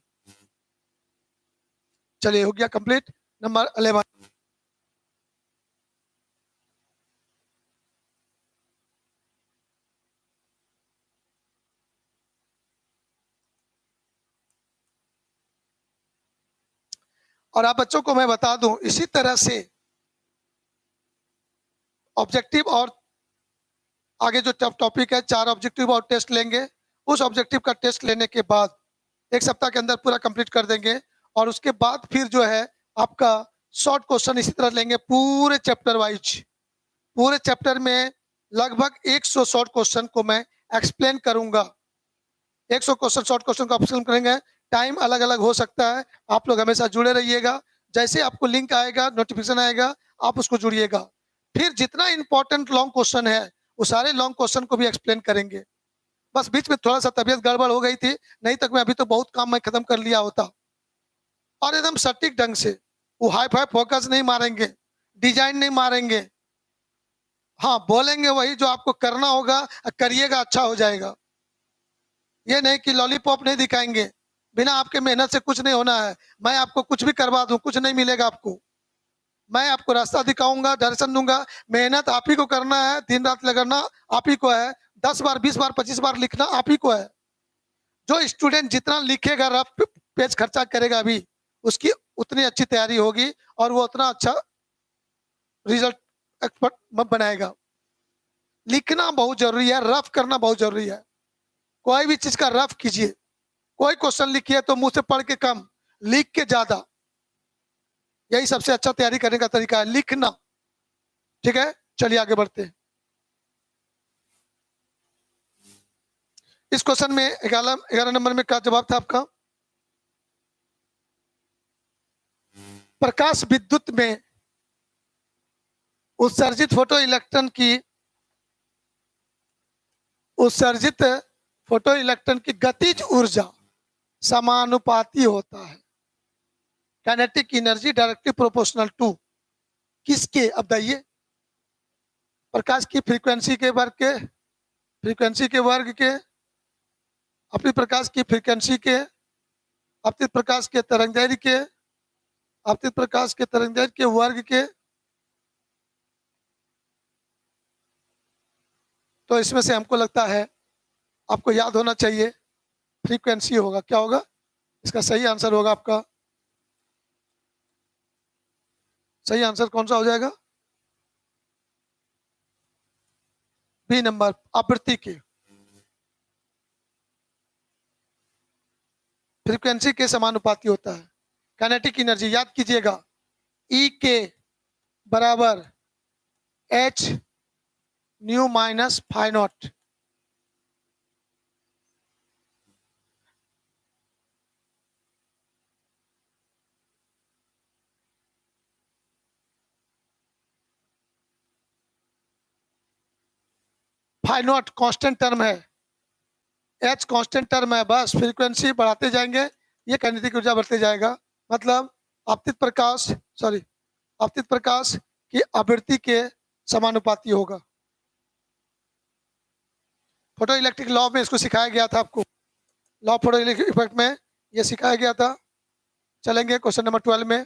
चलिए हो गया कंप्लीट। नंबर 11, और आप बच्चों को मैं बता दूं इसी तरह से ऑब्जेक्टिव और आगे जो टॉपिक है 4 ऑब्जेक्टिव और टेस्ट लेंगे। उस ऑब्जेक्टिव का टेस्ट लेने के बाद 1 सप्ताह के अंदर पूरा कंप्लीट कर देंगे और उसके बाद फिर जो है आपका शॉर्ट क्वेश्चन इसी तरह लेंगे पूरे चैप्टर वाइज। पूरे चैप्टर में लगभग 100 शॉर्ट क्वेश्चन को मैं एक्सप्लेन करूंगा। 100 क्वेश्चन शॉर्ट क्वेश्चन को एक्सप्लेन करेंगे। टाइम अलग अलग हो सकता है, आप लोग हमेशा जुड़े रहिएगा। जैसे आपको लिंक आएगा, नोटिफिकेशन आएगा, आप उसको जुड़िएगा। फिर जितना इंपॉर्टेंट लॉन्ग क्वेश्चन है वो सारे लॉन्ग क्वेश्चन को भी एक्सप्लेन करेंगे। बस बीच में थोड़ा सा तबीयत गड़बड़ हो गई थी, नहीं तक मैं अभी तो बहुत काम मैं खत्म कर लिया होता। और एकदम सटीक ढंग से, वो हाई फाई फोकस नहीं मारेंगे, डिजाइन नहीं मारेंगे। हाँ बोलेंगे वही जो आपको करना होगा, करिएगा, अच्छा हो जाएगा। ये नहीं कि लॉलीपॉप नहीं दिखाएंगे, बिना आपके मेहनत से कुछ नहीं होना है। मैं आपको कुछ भी करवा दूं, कुछ नहीं मिलेगा आपको। मैं आपको रास्ता दिखाऊंगा, डायरेक्शन दूंगा। मेहनत आप ही को करना है, दिन रात लगाना आप ही को है। 10 बार 20 बार 25 बार लिखना आप ही को है। जो स्टूडेंट जितना लिखेगा, रफ पेज खर्चा करेगा अभी, उसकी उतनी अच्छी तैयारी होगी और वो उतना अच्छा रिजल्ट एक्सपर्ट बनाएगा। लिखना बहुत जरूरी है, रफ करना बहुत जरूरी है। कोई भी चीज का रफ कीजिए। कोई क्वेश्चन लिखिए तो मुंह से पढ़ के कम, लिख के ज्यादा। यही सबसे अच्छा तैयारी करने का तरीका है, लिखना। ठीक है, चलिए आगे बढ़ते हैं। इस क्वेश्चन में 11 नंबर में क्या जवाब था आपका? प्रकाश विद्युत में उत्सर्जित फोटो इलेक्ट्रॉन की गतिज ऊर्जा समानुपाती होता है। Kinetic energy directly proportional to किसके? अब बताइए। प्रकाश की फ्रीक्वेंसी के वर्ग के, अपनी प्रकाश की फ्रीक्वेंसी के, अपनी प्रकाश के तरंगदैर्घ्य के, अपनी प्रकाश के तरंगदैर्घ्य के वर्ग के। तो इसमें से हमको लगता है आपको याद होना चाहिए फ्रीक्वेंसी होगा। क्या होगा इसका सही आंसर? होगा आपका सही आंसर कौन सा हो जाएगा? बी नंबर, आवृत्ति की फ्रीक्वेंसी के समानुपाती होता है। काइनेटिक एनर्जी याद कीजिएगा, ई के बराबर H nu minus phi not. Phi not constant term है, एच कांस्टेंट टर्म है। बस फ्रीक्वेंसी बढ़ाते जाएंगे, ये काइनेटिक ऊर्जा बढ़ते जाएगा। मतलब आपतित प्रकाश की आवृत्ति के समानुपाती होगा। फोटो इलेक्ट्रिक लॉ में इसको सिखाया गया था आपको, लॉ फोटो इलेक्ट्रिक इफेक्ट में ये सिखाया गया था। चलेंगे क्वेश्चन नंबर 12 में।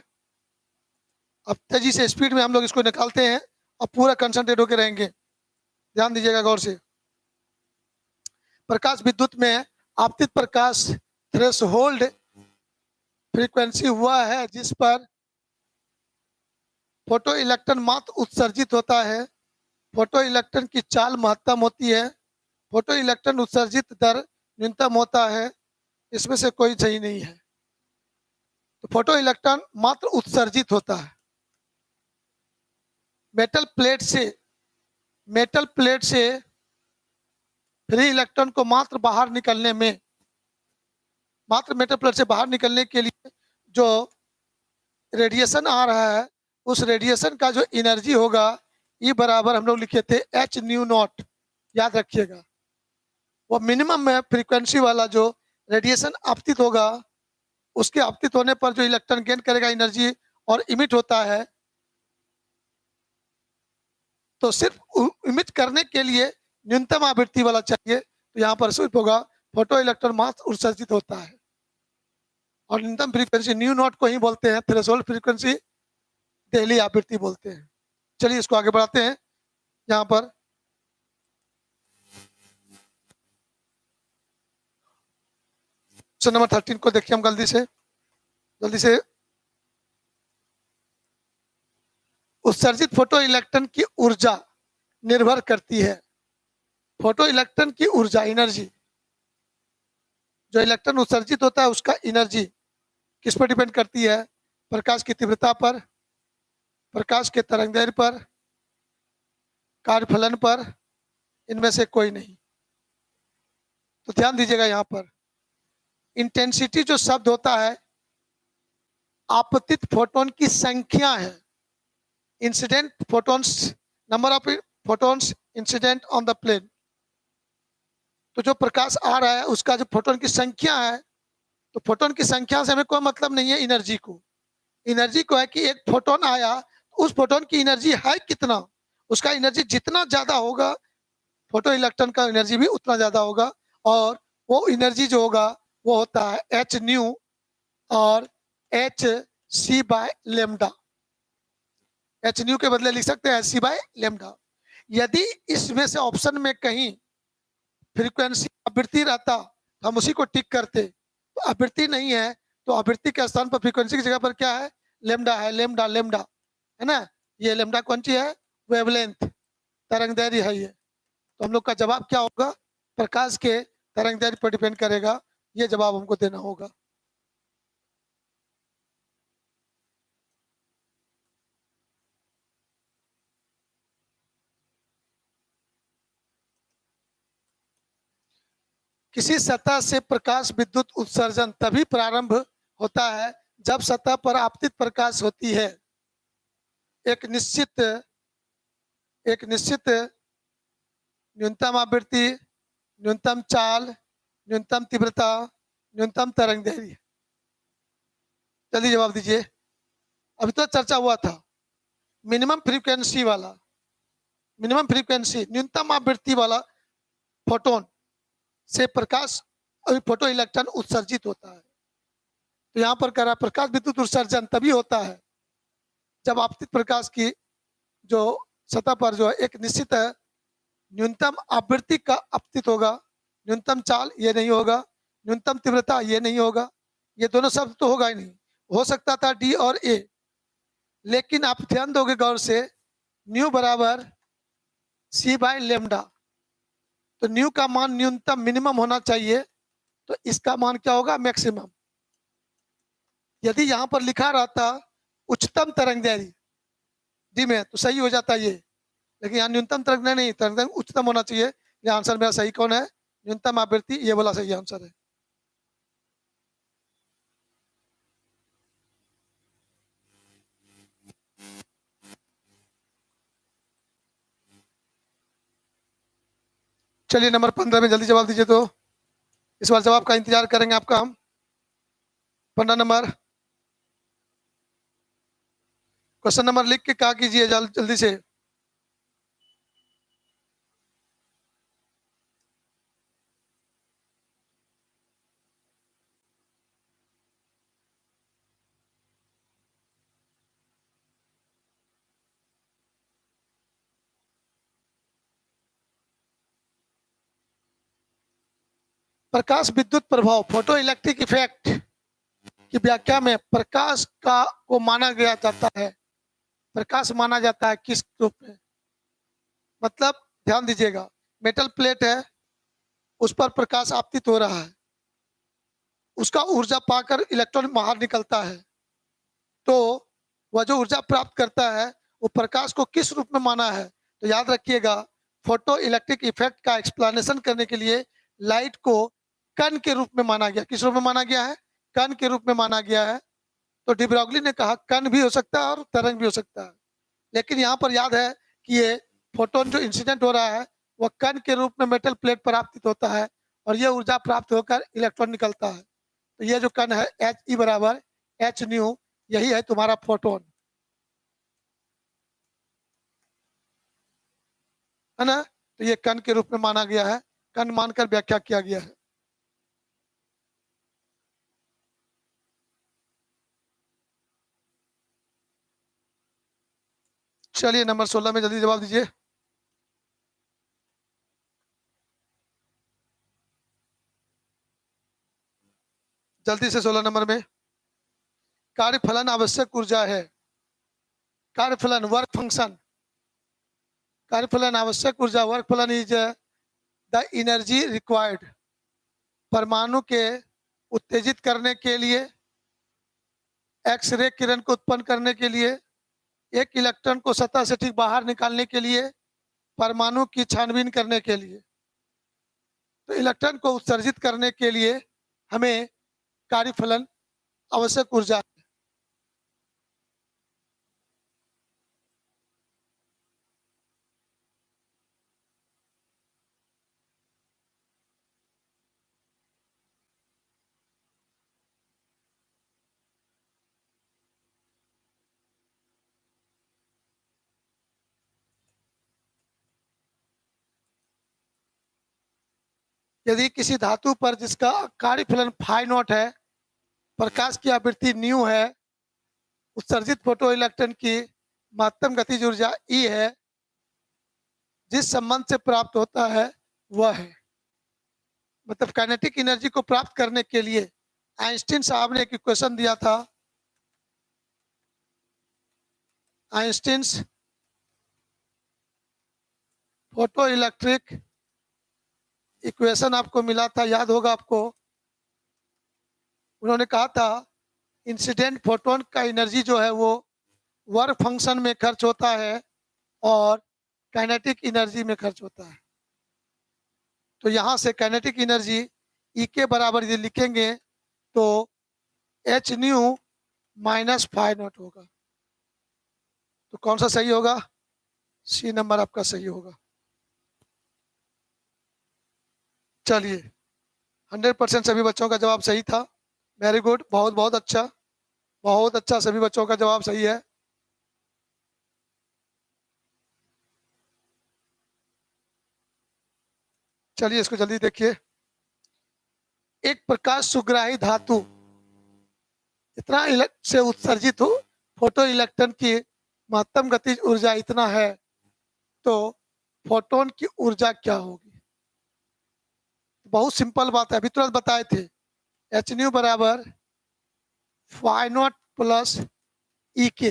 अब तेजी से स्पीड में हम लोग इसको निकालते हैं और पूरा कंसंट्रेट होकर रहेंगे। ध्यान दीजिएगा गौर से। प्रकाश विद्युत में आपतित प्रकाश थ्रेशोल्ड फ्रीक्वेंसी हुआ है जिस पर फोटो इलेक्ट्रॉन मात्र उत्सर्जित होता है। फोटो इलेक्ट्रॉन की चाल महत्तम होती है। फोटो इलेक्ट्रॉन उत्सर्जित दर न्यूनतम होता है। इसमें से कोई सही नहीं है। तो फोटो इलेक्ट्रॉन मात्र उत्सर्जित होता है। मेटल प्लेट से फ्री इलेक्ट्रॉन को मात्र मेटल प्लेट से बाहर निकलने के लिए जो रेडिएशन आ रहा है, उस रेडिएशन का जो एनर्जी होगा, E बराबर हम लोग लिखे थे एच न्यू नॉट, याद रखिएगा। वो मिनिमम में फ्रीक्वेंसी वाला जो रेडिएशन आपतित होगा, उसके आपतित होने पर जो इलेक्ट्रॉन गेन करेगा एनर्जी और इमिट होता है, तो सिर्फ इमिट करने के लिए न्यूनतम आवृत्ति वाला चाहिए। तो यहाँ पर सिर्फ होगा फोटो इलेक्ट्रॉन मात्र उत्सर्जित होता है, और न्यूनतम फ्रीक्वेंसी न्यू नॉट को ही बोलते हैं, थ्रेशोल्ड फ्रीक्वेंसी दहली आवृत्ति बोलते हैं। चलिए इसको आगे बढ़ाते हैं। यहाँ पर क्वेश्चन नंबर 13 को देखिए हम जल्दी से। उत्सर्जित फोटो इलेक्ट्रॉन की ऊर्जा निर्भर करती है, फोटो इलेक्ट्रॉन की ऊर्जा एनर्जी, जो इलेक्ट्रॉन उत्सर्जित होता है उसका एनर्जी किस पर डिपेंड करती है? प्रकाश की तीव्रता पर, प्रकाश के तरंगदैर्घ्य पर, कार्यफलन पर, इनमें से कोई नहीं। तो ध्यान दीजिएगा, यहाँ पर इंटेंसिटी जो शब्द होता है आपतित फोटोन की संख्या है। Incident photons, number of photons incident on the plane. तो जो प्रकाश आ रहा है उसका जो फोटोन की संख्या है, तो फोटोन की संख्या से हमें कोई मतलब नहीं है एनर्जी को। एनर्जी को है कि एक फोटोन आया, उस फोटोन की एनर्जी है कितना, उसका एनर्जी जितना ज्यादा होगा, फोटो इलेक्ट्रॉन का एनर्जी भी उतना ज्यादा होगा। और वो एनर्जी जो होगा वो होता है एच न्यू और H C by lambda. H nu के बदले लिख सकते हैं एच सी बाय लेमडा। यदि इसमें से ऑप्शन में कहीं फ्रीक्वेंसी आवृत्ति रहता तो हम उसी को टिक करते, तो आवृत्ति नहीं है, तो आवृत्ति के स्थान पर फ्रीक्वेंसी की जगह पर क्या है? लेमडा है। लेमडा है ना, ये लेमडा कौन सी है? वेवलेंथ, तरंगदैर्घ्य है ये। तो हम लोग का जवाब क्या होगा? प्रकाश के तरंगदैर्घ्य पर डिपेंड करेगा, ये जवाब हमको देना होगा। किसी सतह से प्रकाश विद्युत उत्सर्जन तभी प्रारंभ होता है जब सतह पर आपतित प्रकाश होती है। एक निश्चित न्यूनतम आवृत्ति, न्यूनतम चाल, न्यूनतम तीव्रता, न्यूनतम तरंगदैर्घ्य। जल्दी जवाब दीजिए। अभी तो चर्चा हुआ था मिनिमम फ्रीक्वेंसी वाला, न्यूनतम आवृत्ति वाला फोटोन से प्रकाश फोटो इलेक्ट्रॉन उत्सर्जित होता है। तो यहाँ पर कह रहा है प्रकाश विद्युत उत्सर्जन तभी होता है जब आपतित प्रकाश की जो सतह पर जो एक निश्चित न्यूनतम आवृत्ति का आपतित होगा, न्यूनतम चाल ये नहीं होगा, न्यूनतम तीव्रता ये नहीं होगा, ये दोनों शब्द तो होगा ही नहीं। हो सकता था डी और ए, लेकिन आप ध्यान दोगे गौर से, न्यू बराबर सी बाय लेमडा, तो न्यू का मान न्यूनतम मिनिमम होना चाहिए, तो इसका मान क्या होगा? मैक्सिमम। यदि यहाँ पर लिखा रहता उच्चतम तरंगदैर्घ्य डी में तो सही हो जाता ये, लेकिन यहाँ न्यूनतम तरंगदैर्घ्य नहीं, तरंगदैर्घ्य उच्चतम होना चाहिए। ये आंसर मेरा सही कौन है? न्यूनतम आवृत्ति, ये बोला सही आंसर है। चलिए नंबर 15 में जल्दी जवाब दीजिए। तो इस बार जवाब का इंतजार करेंगे आपका हम। 15 नंबर क्वेश्चन नंबर लिख के कहा कीजिए जल्दी से। प्रकाश विद्युत प्रभाव, फोटो इलेक्ट्रिक इफेक्ट की व्याख्या में प्रकाश का को माना गया जाता है। प्रकाश माना जाता है किस रूप में? मतलब ध्यान दीजिएगा, मेटल प्लेट है, उस पर प्रकाश आपतित हो रहा है, उसका ऊर्जा पाकर इलेक्ट्रॉन बाहर निकलता है, तो वह जो ऊर्जा प्राप्त करता है वो प्रकाश को किस रूप में माना है? तो याद रखिएगा, फोटो इलेक्ट्रिक इफेक्ट का एक्सप्लेनेशन करने के लिए लाइट को कण के रूप में माना गया। किस रूप में माना गया है? कण के रूप में माना गया है। तो डी ब्रॉगली ने कहा कण भी हो सकता है और तरंग भी हो सकता है, लेकिन यहाँ पर याद है कि ये फोटोन जो इंसिडेंट हो रहा है वह कण के रूप में मेटल प्लेट पर आपतित होता है और ये ऊर्जा प्राप्त होकर इलेक्ट्रॉन निकलता है। तो ये जो कण है एच ई बराबर एच न्यू, यही है तुम्हारा फोटोन, है ना। तो ये कण के रूप में माना गया है, कण मानकर व्याख्या किया गया है। चलिए नंबर 16 में जल्दी जवाब दीजिए। जल्दी से 16 नंबर में। कार्यफलन आवश्यक ऊर्जा है। कार्यफलन वर्क फंक्शन, कार्यफलन आवश्यक ऊर्जा वर्क फलन इज द एनर्जी रिक्वायर्ड परमाणु के उत्तेजित करने के लिए, एक्स रे किरण को उत्पन्न करने के लिए, एक इलेक्ट्रॉन को सतह से ठीक बाहर निकालने के लिए, परमाणु की छानबीन करने के लिए। तो इलेक्ट्रॉन को उत्सर्जित करने के लिए हमें कार्यफलन आवश्यक ऊर्जा। यदि किसी धातु पर जिसका कार्यफलन फाई नॉट है, प्रकाश की आवृत्ति न्यू है, उत्सर्जित फोटो इलेक्ट्रॉन की महत्तम गतिज ऊर्जा ई है, जिस संबंध से प्राप्त होता है वह है, मतलब काइनेटिक एनर्जी को प्राप्त करने के लिए आइंस्टीन साहब ने एक इक्वेशन दिया था। आइंस्टीन फोटो इलेक्ट्रिक इक्वेशन आपको मिला था, याद होगा आपको। उन्होंने कहा था इंसिडेंट फोटोन का एनर्जी जो है वो वर्क फंक्शन में खर्च होता है और काइनेटिक एनर्जी में खर्च होता है। तो यहाँ से काइनेटिक एनर्जी ई के बराबर यदि लिखेंगे तो H nu minus phi not होगा। तो कौन सा सही होगा? सी नंबर आपका सही होगा। चलिए 100% सभी बच्चों का जवाब सही था। वेरी गुड, बहुत बहुत अच्छा, बहुत अच्छा, सभी बच्चों का जवाब सही है। चलिए इसको जल्दी देखिए। एक प्रकाश सुग्राही धातु इतना से उत्सर्जित हो फोटो इलेक्ट्रॉन की महत्तम गतिज ऊर्जा इतना है, तो फोटोन की ऊर्जा क्या होगी? बहुत सिंपल बात है, अभी तुरंत बताए थे। एच न्यू बराबर फाई नॉट प्लस ई के।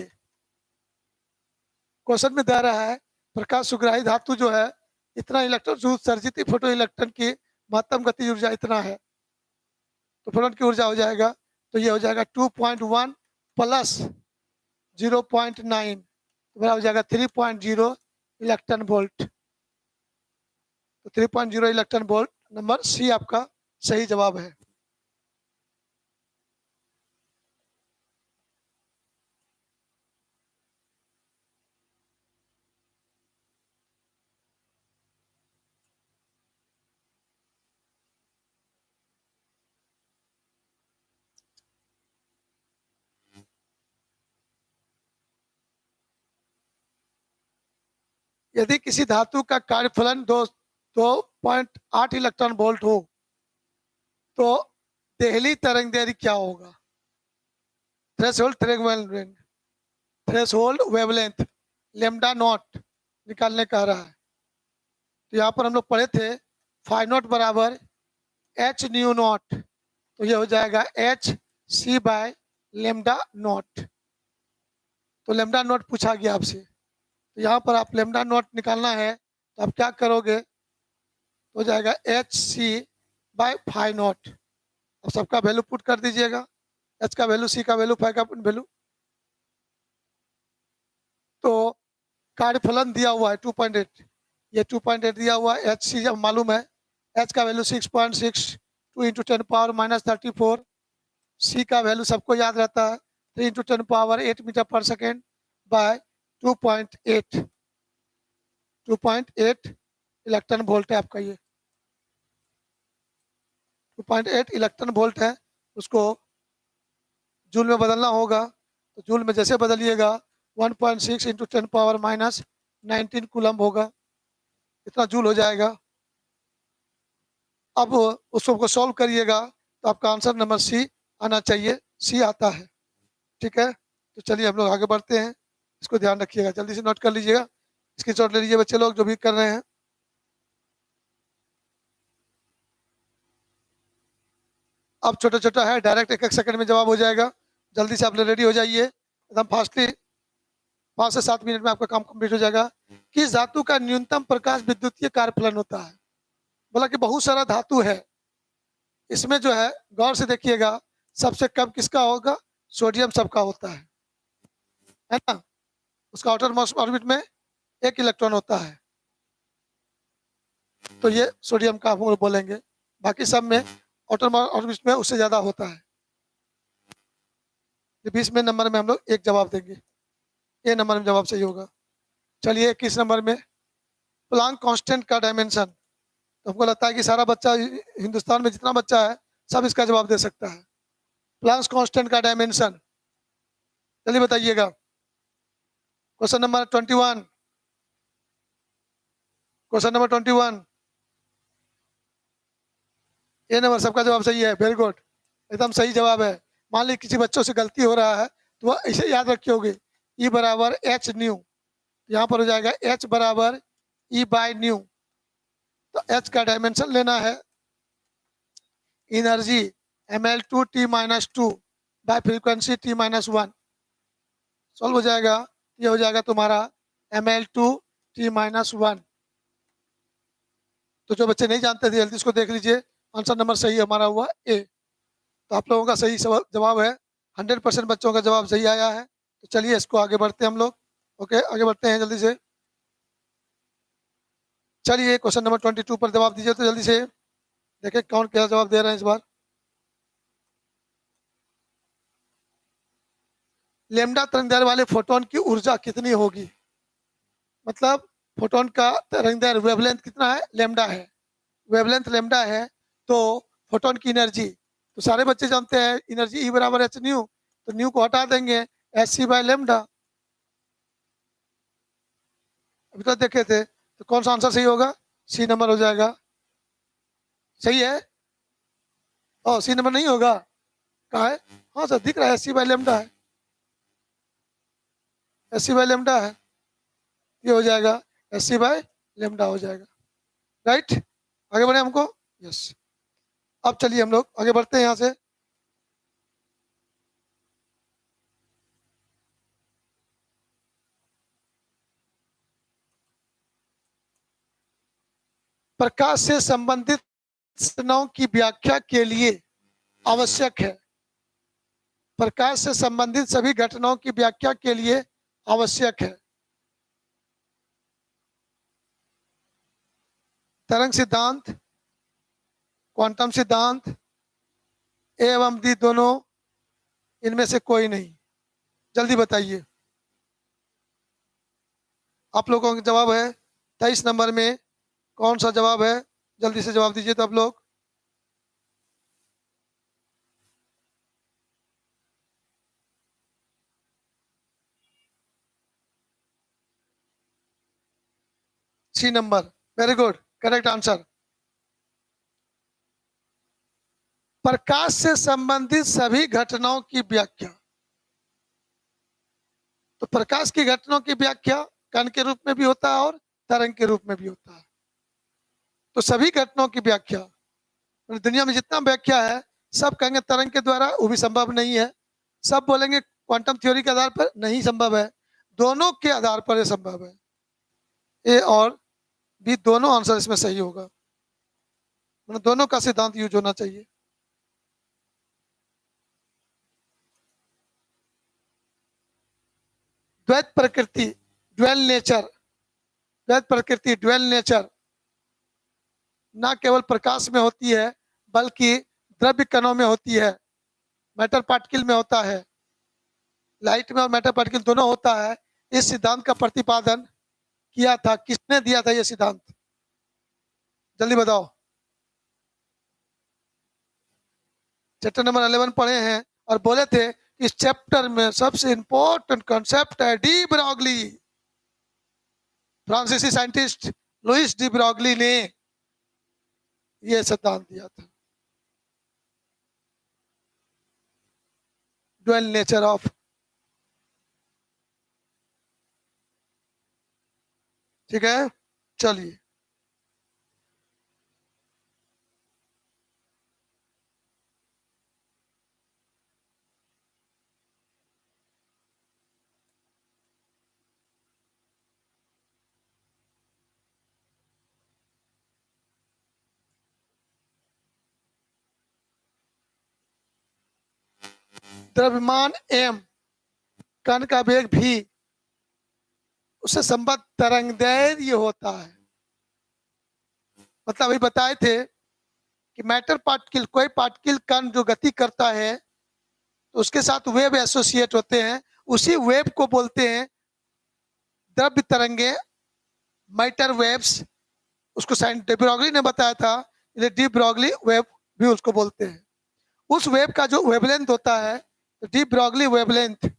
क्वेश्चन में दे रहा है प्रकाश सुग्राही धातु जो है इतना इलेक्ट्रॉन जो उत्सर्जित फोटो इलेक्ट्रॉन की महत्तम गतिज ऊर्जा इतना है, तो फोटोन की ऊर्जा हो जाएगा, तो ये हो जाएगा 2.1 प्लस 0.9 बराबर हो जाएगा 3.0 इलेक्ट्रॉन वोल्ट। तो 3.0 इलेक्ट्रॉन वोल्ट, नंबर सी आपका सही जवाब है। यदि किसी धातु का कार्यफलन 2.8 इलेक्ट्रॉन वोल्ट हो तो देहली तरंग दैर्घ्य क्या होगा? थ्रेशोल्ड वेवलेंथ लेमडा नॉट निकालने कह रहा है। तो यहाँ पर हम लोग पढ़े थे फाई नॉट बराबर एच न्यू नॉट, तो ये हो जाएगा H C by lambda not. तो लेमडा नॉट पूछा गया आपसे, तो यहाँ पर आप लेमडा नॉट निकालना है, तो आप क्या करोगे? तो हो जाएगा H C by phi not. अब सबका वैल्यू पुट कर दीजिएगा, एच का वैल्यू, सी का वैल्यू, फाई का वैल्यू। तो कार्यफलन दिया हुआ है 2.8, ये 2.8 दिया हुआ, एच सी जब मालूम है, एच का वैल्यू 6.6 2 इंटू 10⁻−34। सी का वैल्यू सबको याद रहता है, 3 इंटू 10⁻8 मीटर पर सेकेंड बाय 2.8। 2.8 इलेक्ट्रॉन वोल्ट है आपका, ये 2.8 इलेक्ट्रॉन वोल्ट है। उसको जूल में बदलना होगा, तो जूल में जैसे बदलिएगा 1.6 इंटू 10⁻−19 कूलम होगा, इतना जूल हो जाएगा। अब उसको सॉल्व करिएगा तो आपका आंसर नंबर सी आना चाहिए, सी आता है। ठीक है, तो चलिए हम लोग आगे बढ़ते हैं, इसको ध्यान रखिएगा, जल्दी से नोट कर लीजिएगा, स्क्रीनशॉट ले लीजिए बच्चे लोग जो भी कर रहे हैं। अब छोटा छोटा है, डायरेक्ट 1-1 सेकंड में जवाब हो जाएगा, जल्दी से आप लोग रेडी हो जाइए एकदम फास्टली। 5 से 7 मिनट में आपका काम कंप्लीट हो जाएगा। किस धातु का न्यूनतम प्रकाश विद्युतीय कार्य फलन होता है? बोला कि बहुत सारा धातु है, इसमें जो है गौर से देखिएगा, सबसे कम किसका होगा? सोडियम सबका होता है ना? उसका आउटर मोस्ट ऑर्बिट में 1 इलेक्ट्रॉन होता है, तो ये सोडियम का हम लोग बोलेंगे। बाकी सब में आउटर ऑर्बिट में उससे ज्यादा होता है। 20वें नंबर में हम लोग एक जवाब देंगे, ये नंबर में जवाब सही होगा। चलिए 21 नंबर में प्लांक कांस्टेंट का डायमेंशन। तो हमको लगता है कि सारा बच्चा हिंदुस्तान में जितना बच्चा है सब इसका जवाब दे सकता है। प्लांक कांस्टेंट का डायमेंशन जल्दी बताइएगा। क्वेश्चन नंबर 21, क्वेश्चन नंबर 21, ये नंबर सबका जवाब सही है, वेरी गुड, एकदम सही जवाब है। मान ली किसी बच्चों से गलती हो रहा है तो वह ऐसे याद रखे होगे, ई बराबर एच न्यू, यहाँ पर हो जाएगा एच बराबर ई बाय न्यू। तो एच का डायमेंशन लेना है, energy ml2 t-2 bye frequency t-1, solve हो जाएगा, ये हो जाएगा तुम्हारा ml2 t-1। तो जो बच्चे नहीं जानते थे जल्दी इसको देख लीजिए, आंसर नंबर सही हमारा हुआ ए। तो आप लोगों का सही जवाब है, 100% बच्चों का जवाब सही आया है। तो चलिए इसको आगे बढ़ते हैं हम लोग। ओके, आगे बढ़ते हैं जल्दी से। चलिए क्वेश्चन नंबर 22 पर जवाब दीजिए, तो जल्दी से देखें कौन क्या जवाब दे रहे हैं इस बार। लेमडा तरंगदैर्घ्य वाले फोटोन की ऊर्जा कितनी होगी? मतलब फोटोन का तरंगदैर्घ्य वेवलेंथ कितना है? लेमडा है, वेवलेंथ लेमडा है, तो फोटोन की एनर्जी तो सारे बच्चे जानते हैं, एनर्जी ई बराबर एच न्यू, तो न्यू को हटा देंगे, एच सी बाय लेमडा। अभी तो देखे थे, तो कौन सा आंसर सही होगा? सी नंबर हो जाएगा, सही है। ओ सी नंबर नहीं होगा, कहा है? हाँ सर दिख रहा है, एच सी बाय लेमडा है, एच सी बाय लेमडा है, ये हो जाएगा एच सी बाय लेमडा हो जाएगा। राइट, आगे बढ़े हमको, यस। अब चलिए हम लोग आगे बढ़ते हैं यहाँ से। प्रकाश से संबंधित घटनाओं की व्याख्या के लिए आवश्यक है, प्रकाश से संबंधित सभी घटनाओं की व्याख्या के लिए आवश्यक है। तरंग सिद्धांत, क्वांटम सिद्धांत, ए एवं डी दोनों, इनमें से कोई नहीं, जल्दी बताइए। आप लोगों का जवाब है 23 नंबर में, कौन सा जवाब है? जल्दी से जवाब दीजिए तो आप लोग। C number, very good, correct answer. प्रकाश से संबंधित सभी घटनाओं की व्याख्या, तो प्रकाश की घटनाओं की व्याख्या कण के रूप में भी होता है और तरंग के रूप में भी होता है। तो सभी घटनाओं की व्याख्या, दुनिया में जितना व्याख्या है सब कहेंगे तरंग के द्वारा, वो भी संभव नहीं है। सब बोलेंगे क्वांटम थ्योरी के आधार पर, नहीं संभव है। दोनों के आधार पर ये संभव है, ए और बी दोनों आंसर इसमें सही होगा, मतलब दोनों का सिद्धांत यूज होना चाहिए। द्वैत प्रकृति, ड्वेल नेचर, द्वैत प्रकृति, ड्वेल नेचर, ना केवल प्रकाश में होती है बल्कि द्रव्य कणों में होती है, मैटर पार्टिकल में होता है, लाइट में और मैटर पार्टिकल दोनों होता है। इस सिद्धांत का प्रतिपादन किया था, किसने दिया था ये सिद्धांत? जल्दी बताओ। चैप्टर नंबर 11 पढ़े हैं और बोले थे इस चैप्टर में सबसे इंपॉर्टेंट कॉन्सेप्ट है डी ब्रॉगली। फ्रांसीसी साइंटिस्ट लुइस डी ब्रॉगली ने यह सिद्धांत दिया था, ड्वेल नेचर ऑफ। ठीक है, चलिए द्रव्यमान m, कण का वेग v, उससे संबद्ध तरंग दैर्घ्य होता है। मतलब अभी बताए थे कि मैटर पार्टिकल, कोई पार्टिकल कण जो गति करता है तो उसके साथ वेव एसोसिएट होते हैं, उसी वेव को बोलते हैं द्रव्य तरंगे, मैटर वेव्स। उसको साइंस डी ब्रॉगली ने बताया था, डी ब्रॉगली वेव भी उसको बोलते हैं। उस वेव का जो वेवलेंथ होता है तो de Broglie wavelength,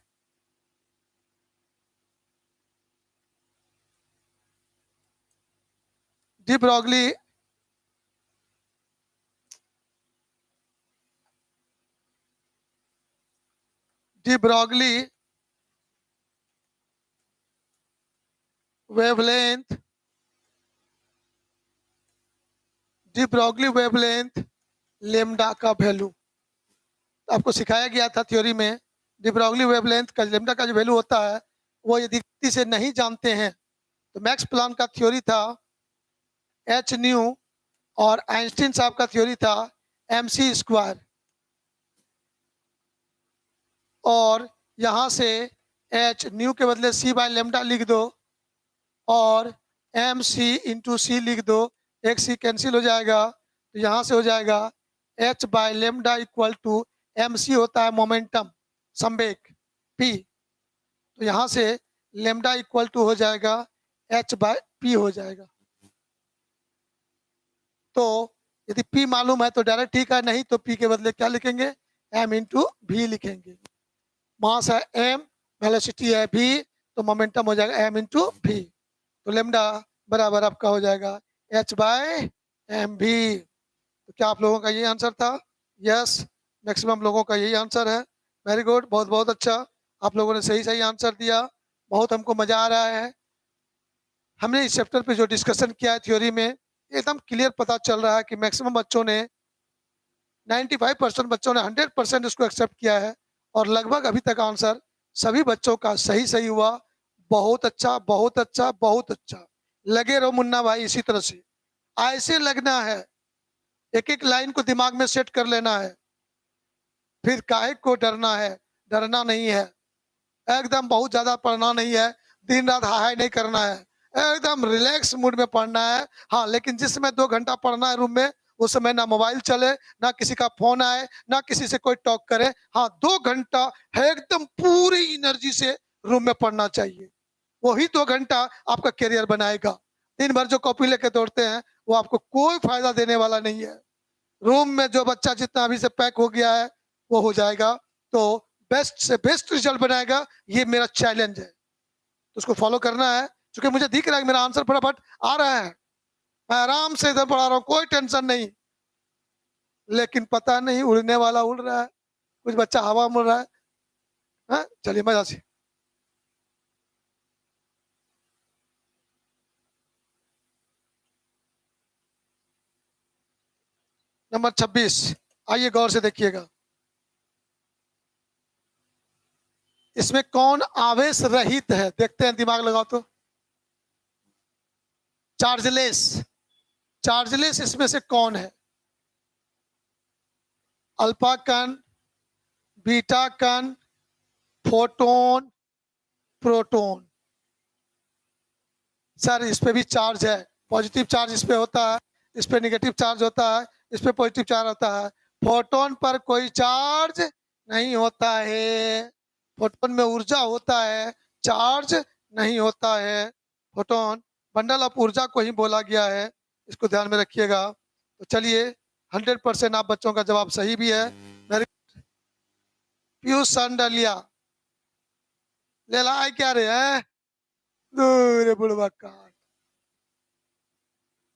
de Broglie de Broglie wavelength, de Broglie wavelength lambda का वैल्यू आपको सिखाया गया था थ्योरी में। डी ब्रॉगली वेवलेंथ का लेमडा का जो वैल्यू होता है वो यदि गति से नहीं जानते हैं तो मैक्स प्लांक का थ्योरी था एच न्यू और आइंस्टीन साहब का थ्योरी था mc स्क्वायर। और यहां से एच न्यू के बदले c बाय लेमडा लिख दो और mc इंटू सी लिख दो, एक सी कैंसिल हो जाएगा तो यहां से हो जाएगा h by lambda equal to mc होता है मोमेंटम, संवेग p, तो यहां से लेमडा इक्वल टू हो जाएगा h बाय p हो जाएगा। तो यदि p मालूम है तो डायरेक्ट ठीक है, नहीं तो p के बदले क्या लिखेंगे, m इंटू v लिखेंगे। मास है m, वेलोसिटी है v, तो मोमेंटम हो जाएगा m इंटू v। तो लेमडा बराबर आपका हो जाएगा h बाय एम भी। तो क्या आप लोगों का यही आंसर था? यस, मैक्सिमम लोगों का यही आंसर है। वेरी गुड, बहुत बहुत अच्छा, आप लोगों ने सही सही आंसर दिया। बहुत हमको मजा आ रहा है। हमने इस चैप्टर पे जो डिस्कशन किया है थ्योरी में, एकदम क्लियर पता चल रहा है कि मैक्सिमम बच्चों ने 95% बच्चों ने 100% इसको एक्सेप्ट किया है और लगभग अभी तक आंसर सभी बच्चों का सही सही हुआ। बहुत अच्छा, बहुत अच्छा, बहुत अच्छा। लगे रहो मुन्ना भाई, इसी तरह से ऐसे लगना है, एक एक लाइन को दिमाग में सेट कर लेना है। फिर काहे को डरना है, डरना नहीं है, एकदम बहुत ज्यादा पढ़ना नहीं है, दिन रात हाय नहीं करना है, एकदम रिलैक्स मूड में पढ़ना है। हाँ, लेकिन जिस समय 2 घंटा पढ़ना है रूम में, उस समय ना मोबाइल चले, ना किसी का फोन आए, ना किसी से कोई टॉक करे। हाँ, 2 घंटा है एकदम पूरी एनर्जी से रूम में पढ़ना चाहिए। वही 2 घंटा आपका करियर बनाएगा। दिन भर जो कॉपी लेके दौड़ते हैं वो आपको कोई फायदा देने वाला नहीं है। रूम में जो बच्चा जितना अभी से पैक हो गया है वो हो जाएगा, तो बेस्ट से बेस्ट रिजल्ट बनाएगा, ये मेरा चैलेंज है। तो उसको फॉलो करना है। क्योंकि मुझे दिख रहा है कि मेरा आंसर फटाफट आ रहा है, मैं आराम से इधर पढ़ा रहा हूँ, कोई टेंशन नहीं। लेकिन पता नहीं उड़ने वाला उड़ रहा है, कुछ बच्चा हवा में उड़ रहा है। हाँ? चलिए मजा से। नंबर 26, आइए गौर से देखिएगा। इसमें कौन आवेश रहित है? देखते हैं, दिमाग लगाओ तो। चार्जलेस, चार्जलेस इसमें से कौन है? अल्फा कण, बीटा कण, फोटोन, प्रोटोन। सर इस पे भी चार्ज है, पॉजिटिव चार्ज इस पे होता है, इस पे नेगेटिव चार्ज होता है, इस पे पॉजिटिव चार्ज होता है। फोटोन पर कोई चार्ज नहीं होता है। फोटोन में ऊर्जा होता है, चार्ज नहीं होता है। फोटोन बंडल ऑफ ऊर्जा को ही बोला गया है, इसको ध्यान में रखिएगा। तो चलिए 100% आप बच्चों का जवाब सही भी है। मेरे पीयूष सांडलिया ले लाए क्या रे है, दूर बुढ़वा काट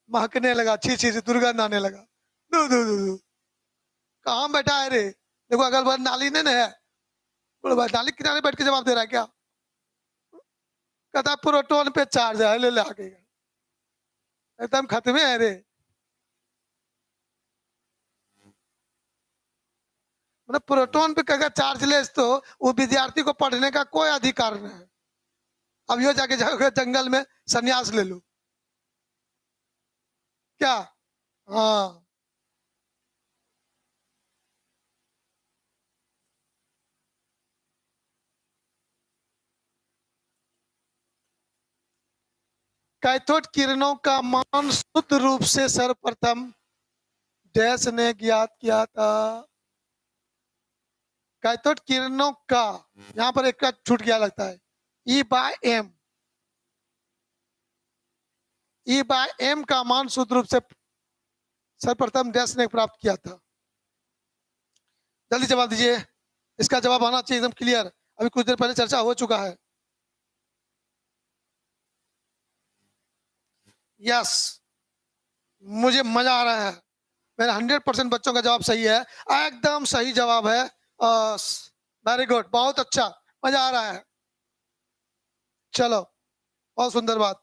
महकने लगा, छी छी छी, दुर्गंध आने लगा। दू दू दू दू कहाँ बैठा है रे? देखो अगल बगल नाली नहीं है, बुढ़वा नाली किनारे बैठ के जवाब दे रहा है क्या? कहता प्रोटोन पे चार्ज है, ले ले आगे एकदम खत्म है रे। मतलब प्रोटोन पे कहेगा चार्जलेस तो वो विद्यार्थी को पढ़ने का कोई अधिकार नहीं है। अब यो जाके जाओगे जंगल में संन्यास ले लो क्या? हाँ कैथोड किरणों का मान शुद्ध रूप से सर्वप्रथम डैश ने ज्ञात किया था। कैथोड किरणों का यहाँ पर एक का छूट गया लगता है, E/m। E/m का मान शुद्ध रूप से सर्वप्रथम डैश ने प्राप्त किया था। जल्दी जवाब दीजिए, इसका जवाब आना चाहिए एकदम क्लियर। अभी कुछ देर पहले चर्चा हो चुका है। यस, मुझे मजा आ रहा है। मेरे 100% बच्चों का जवाब सही है, एकदम सही जवाब है। वेरी गुड, बहुत अच्छा, मजा आ रहा है। चलो बहुत सुंदर बात।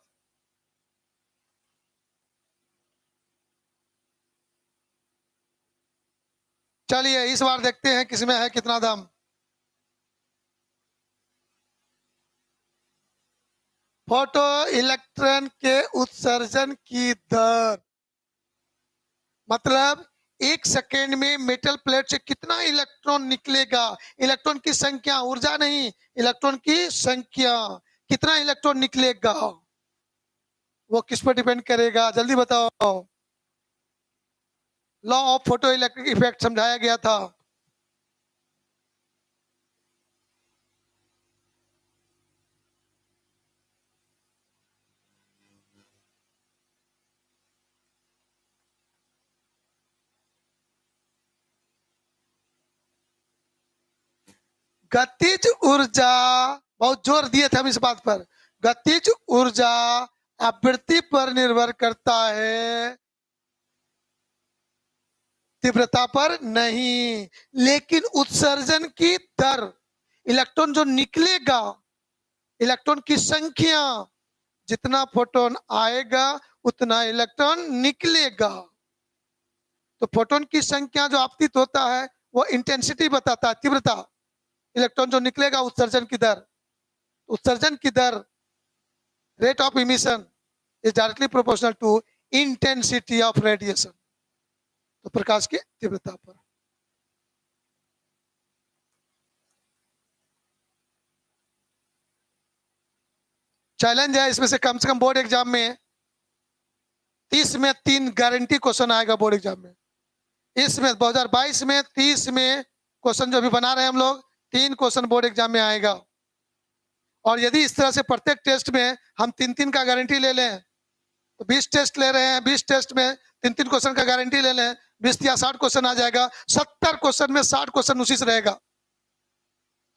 चलिए इस बार देखते हैं किसमें है कितना दम। फोटो इलेक्ट्रॉन के उत्सर्जन की दर, मतलब एक सेकेंड में मेटल प्लेट से कितना इलेक्ट्रॉन निकलेगा। इलेक्ट्रॉन की संख्या, ऊर्जा नहीं, इलेक्ट्रॉन की संख्या, कितना इलेक्ट्रॉन निकलेगा वो किस पर डिपेंड करेगा, जल्दी बताओ। Law of photo electric effect समझाया गया था। गतिज ऊर्जा, बहुत जोर दिए थे हम इस बात पर, गतिज ऊर्जा आवृत्ति पर निर्भर करता है, तीव्रता पर नहीं। लेकिन उत्सर्जन की दर, इलेक्ट्रॉन जो निकलेगा, इलेक्ट्रॉन की संख्या, जितना फोटोन आएगा उतना इलेक्ट्रॉन निकलेगा। तो फोटोन की संख्या जो आपतित होता है वो इंटेंसिटी बताता है, तीव्रता। इलेक्ट्रॉन जो निकलेगा उत्सर्जन की दर, उत्सर्जन की दर, rate of emission is directly proportional to intensity of radiation, तो प्रकाश की तीव्रता पर। चैलेंज है इसमें से कम बोर्ड एग्जाम में 30 में 3 गारंटी क्वेश्चन आएगा बोर्ड एग्जाम में। इसमें 2022 में 30 में क्वेश्चन जो अभी बना रहे हैं हम लोग, 3 क्वेश्चन बोर्ड एग्जाम में आएगा। और यदि इस तरह से प्रत्येक टेस्ट में हम 3-3 का गारंटी ले लें तो 20 टेस्ट ले रहे हैं, 20 टेस्ट में 3-3 क्वेश्चन का गारंटी ले लें, 20 या 60 क्वेश्चन आ जाएगा। 70 क्वेश्चन में 60 क्वेश्चन उसी से रहेगा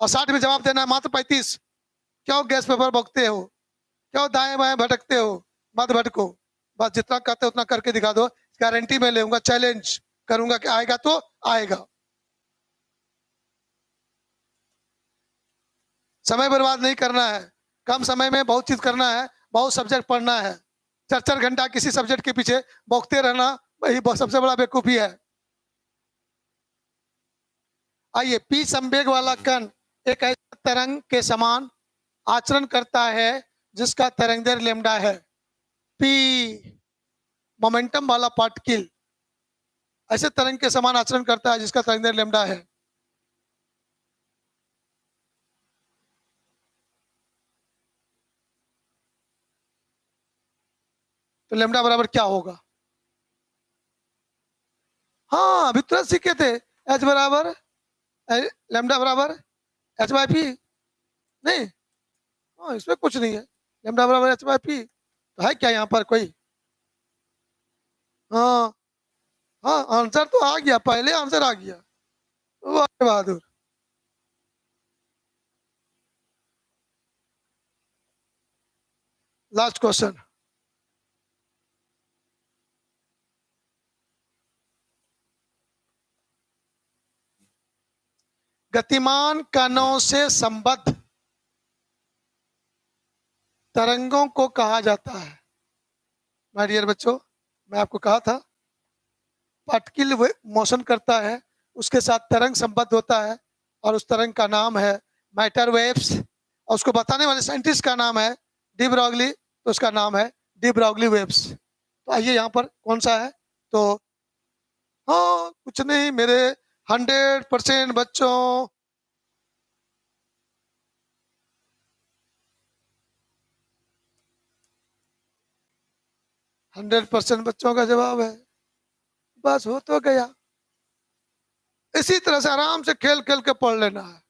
और 60 में जवाब देना है मात्र 35। क्यों गैस पेपर भोगते हो, क्यों दाएं बाएं भटकते हो? मत भटको, बस जितना कहते हो उतना करके दिखा दो। गारंटी में लूंगा, चैलेंज करूंगा कि आएगा तो आएगा। समय बर्बाद नहीं करना है, कम समय में बहुत चीज करना है, बहुत सब्जेक्ट पढ़ना है। 4-4 घंटा किसी सब्जेक्ट के पीछे भोगते रहना वही सबसे बड़ा बेवकूफी है। आइए, पी संवेग वाला कण एक ऐसा तरंग के समान आचरण करता है जिसका तरंगदैर्घ्य लैम्डा है। पी मोमेंटम वाला पार्टिकल ऐसे तरंग के समान आचरण करता है जिसका तरंगदैर्घ्य लैम्डा है। तो लेमडा बराबर क्या होगा? हाँ अभी तुरंत सीखे थे, एच बराबर लेमडा बराबर एच बाई पी। नहीं, हाँ इसमें कुछ नहीं है, लेमडा बराबर एच बाई पी तो है क्या यहाँ पर कोई? हाँ हाँ आंसर तो आ गया, पहले आंसर आ गया। वाह बहादुर। Last question. गतिमान कणों से संबद्ध तरंगों को कहा जाता है? माय डियर बच्चों, मैं आपको कहा था पार्टिकल मोशन करता है, उसके साथ तरंग संबद्ध होता है, और उस तरंग का नाम है मैटर वेव्स, और उसको बताने वाले साइंटिस्ट का नाम है डी ब्रॉगली, तो उसका नाम है डी ब्रॉगली वेव्स। तो आइए यहाँ पर कौन सा है? तो हाँ कुछ नहीं मेरे 100% बच्चों, 100% बच्चों का जवाब है। बस हो तो गया। इसी तरह से आराम से खेल खेल के पढ़ लेना है,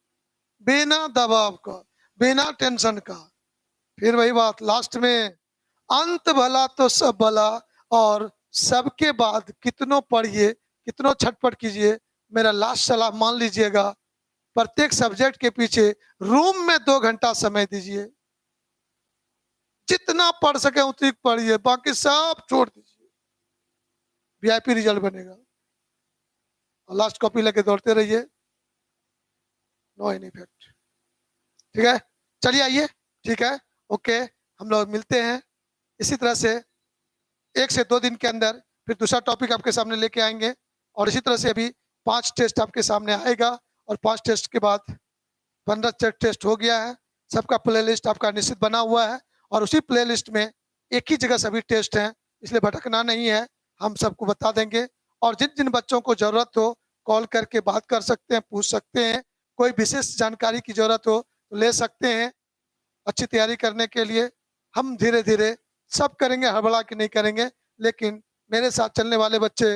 बिना दबाव का, बिना टेंशन का। फिर वही बात लास्ट में, अंत भला तो सब भला, और सबके बाद कितनों पढ़िए, कितनों छटपट कीजिए, मेरा लास्ट सलाह मान लीजिएगा, प्रत्येक सब्जेक्ट के पीछे रूम में 2 घंटा समय दीजिए, जितना पढ़ सके उतनी पढ़िए, बाकी सब छोड़ दीजिए, वीआईपी रिजल्ट बनेगा। और लास्ट कॉपी लेके दौड़ते रहिए, नो एनी इफेक्ट। ठीक है, चलिए आइए, ठीक है, ओके, हम लोग मिलते हैं इसी तरह से 1 से 2 दिन के अंदर, फिर दूसरा टॉपिक आपके सामने लेके आएंगे, और इसी तरह से अभी 5 टेस्ट आपके सामने आएगा, और 5 टेस्ट के बाद 15 टेस्ट हो गया है। सबका प्लेलिस्ट आपका निश्चित बना हुआ है, और उसी प्लेलिस्ट में एक ही जगह सभी टेस्ट हैं, इसलिए भटकना नहीं है, हम सबको बता देंगे। और जिन जिन बच्चों को जरूरत हो कॉल करके बात कर सकते हैं, पूछ सकते हैं, कोई विशेष जानकारी की जरूरत हो तो ले सकते हैं। अच्छी तैयारी करने के लिए हम धीरे धीरे सब करेंगे, हड़बड़ा के नहीं करेंगे, लेकिन मेरे साथ चलने वाले बच्चे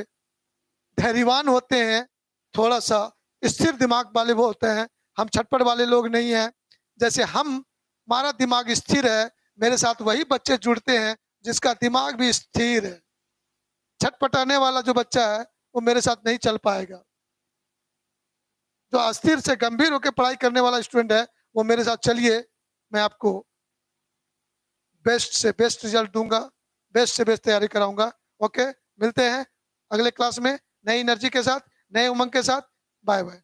धैर्यवान होते हैं, थोड़ा सा स्थिर दिमाग वाले वो होते हैं, हम छटपट वाले लोग नहीं हैं। जैसे हम, हमारा दिमाग स्थिर है, मेरे साथ वही बच्चे जुड़ते हैं जिसका दिमाग भी स्थिर है। छटपटाने वाला जो बच्चा है वो मेरे साथ नहीं चल पाएगा। जो अस्थिर से गंभीर होकर पढ़ाई करने वाला स्टूडेंट है वो मेरे साथ चलिए, मैं आपको बेस्ट से बेस्ट रिजल्ट दूंगा, बेस्ट से बेस्ट तैयारी कराऊंगा। ओके, मिलते हैं अगले क्लास में नई एनर्जी के साथ, नए उमंग के साथ। Bye bye.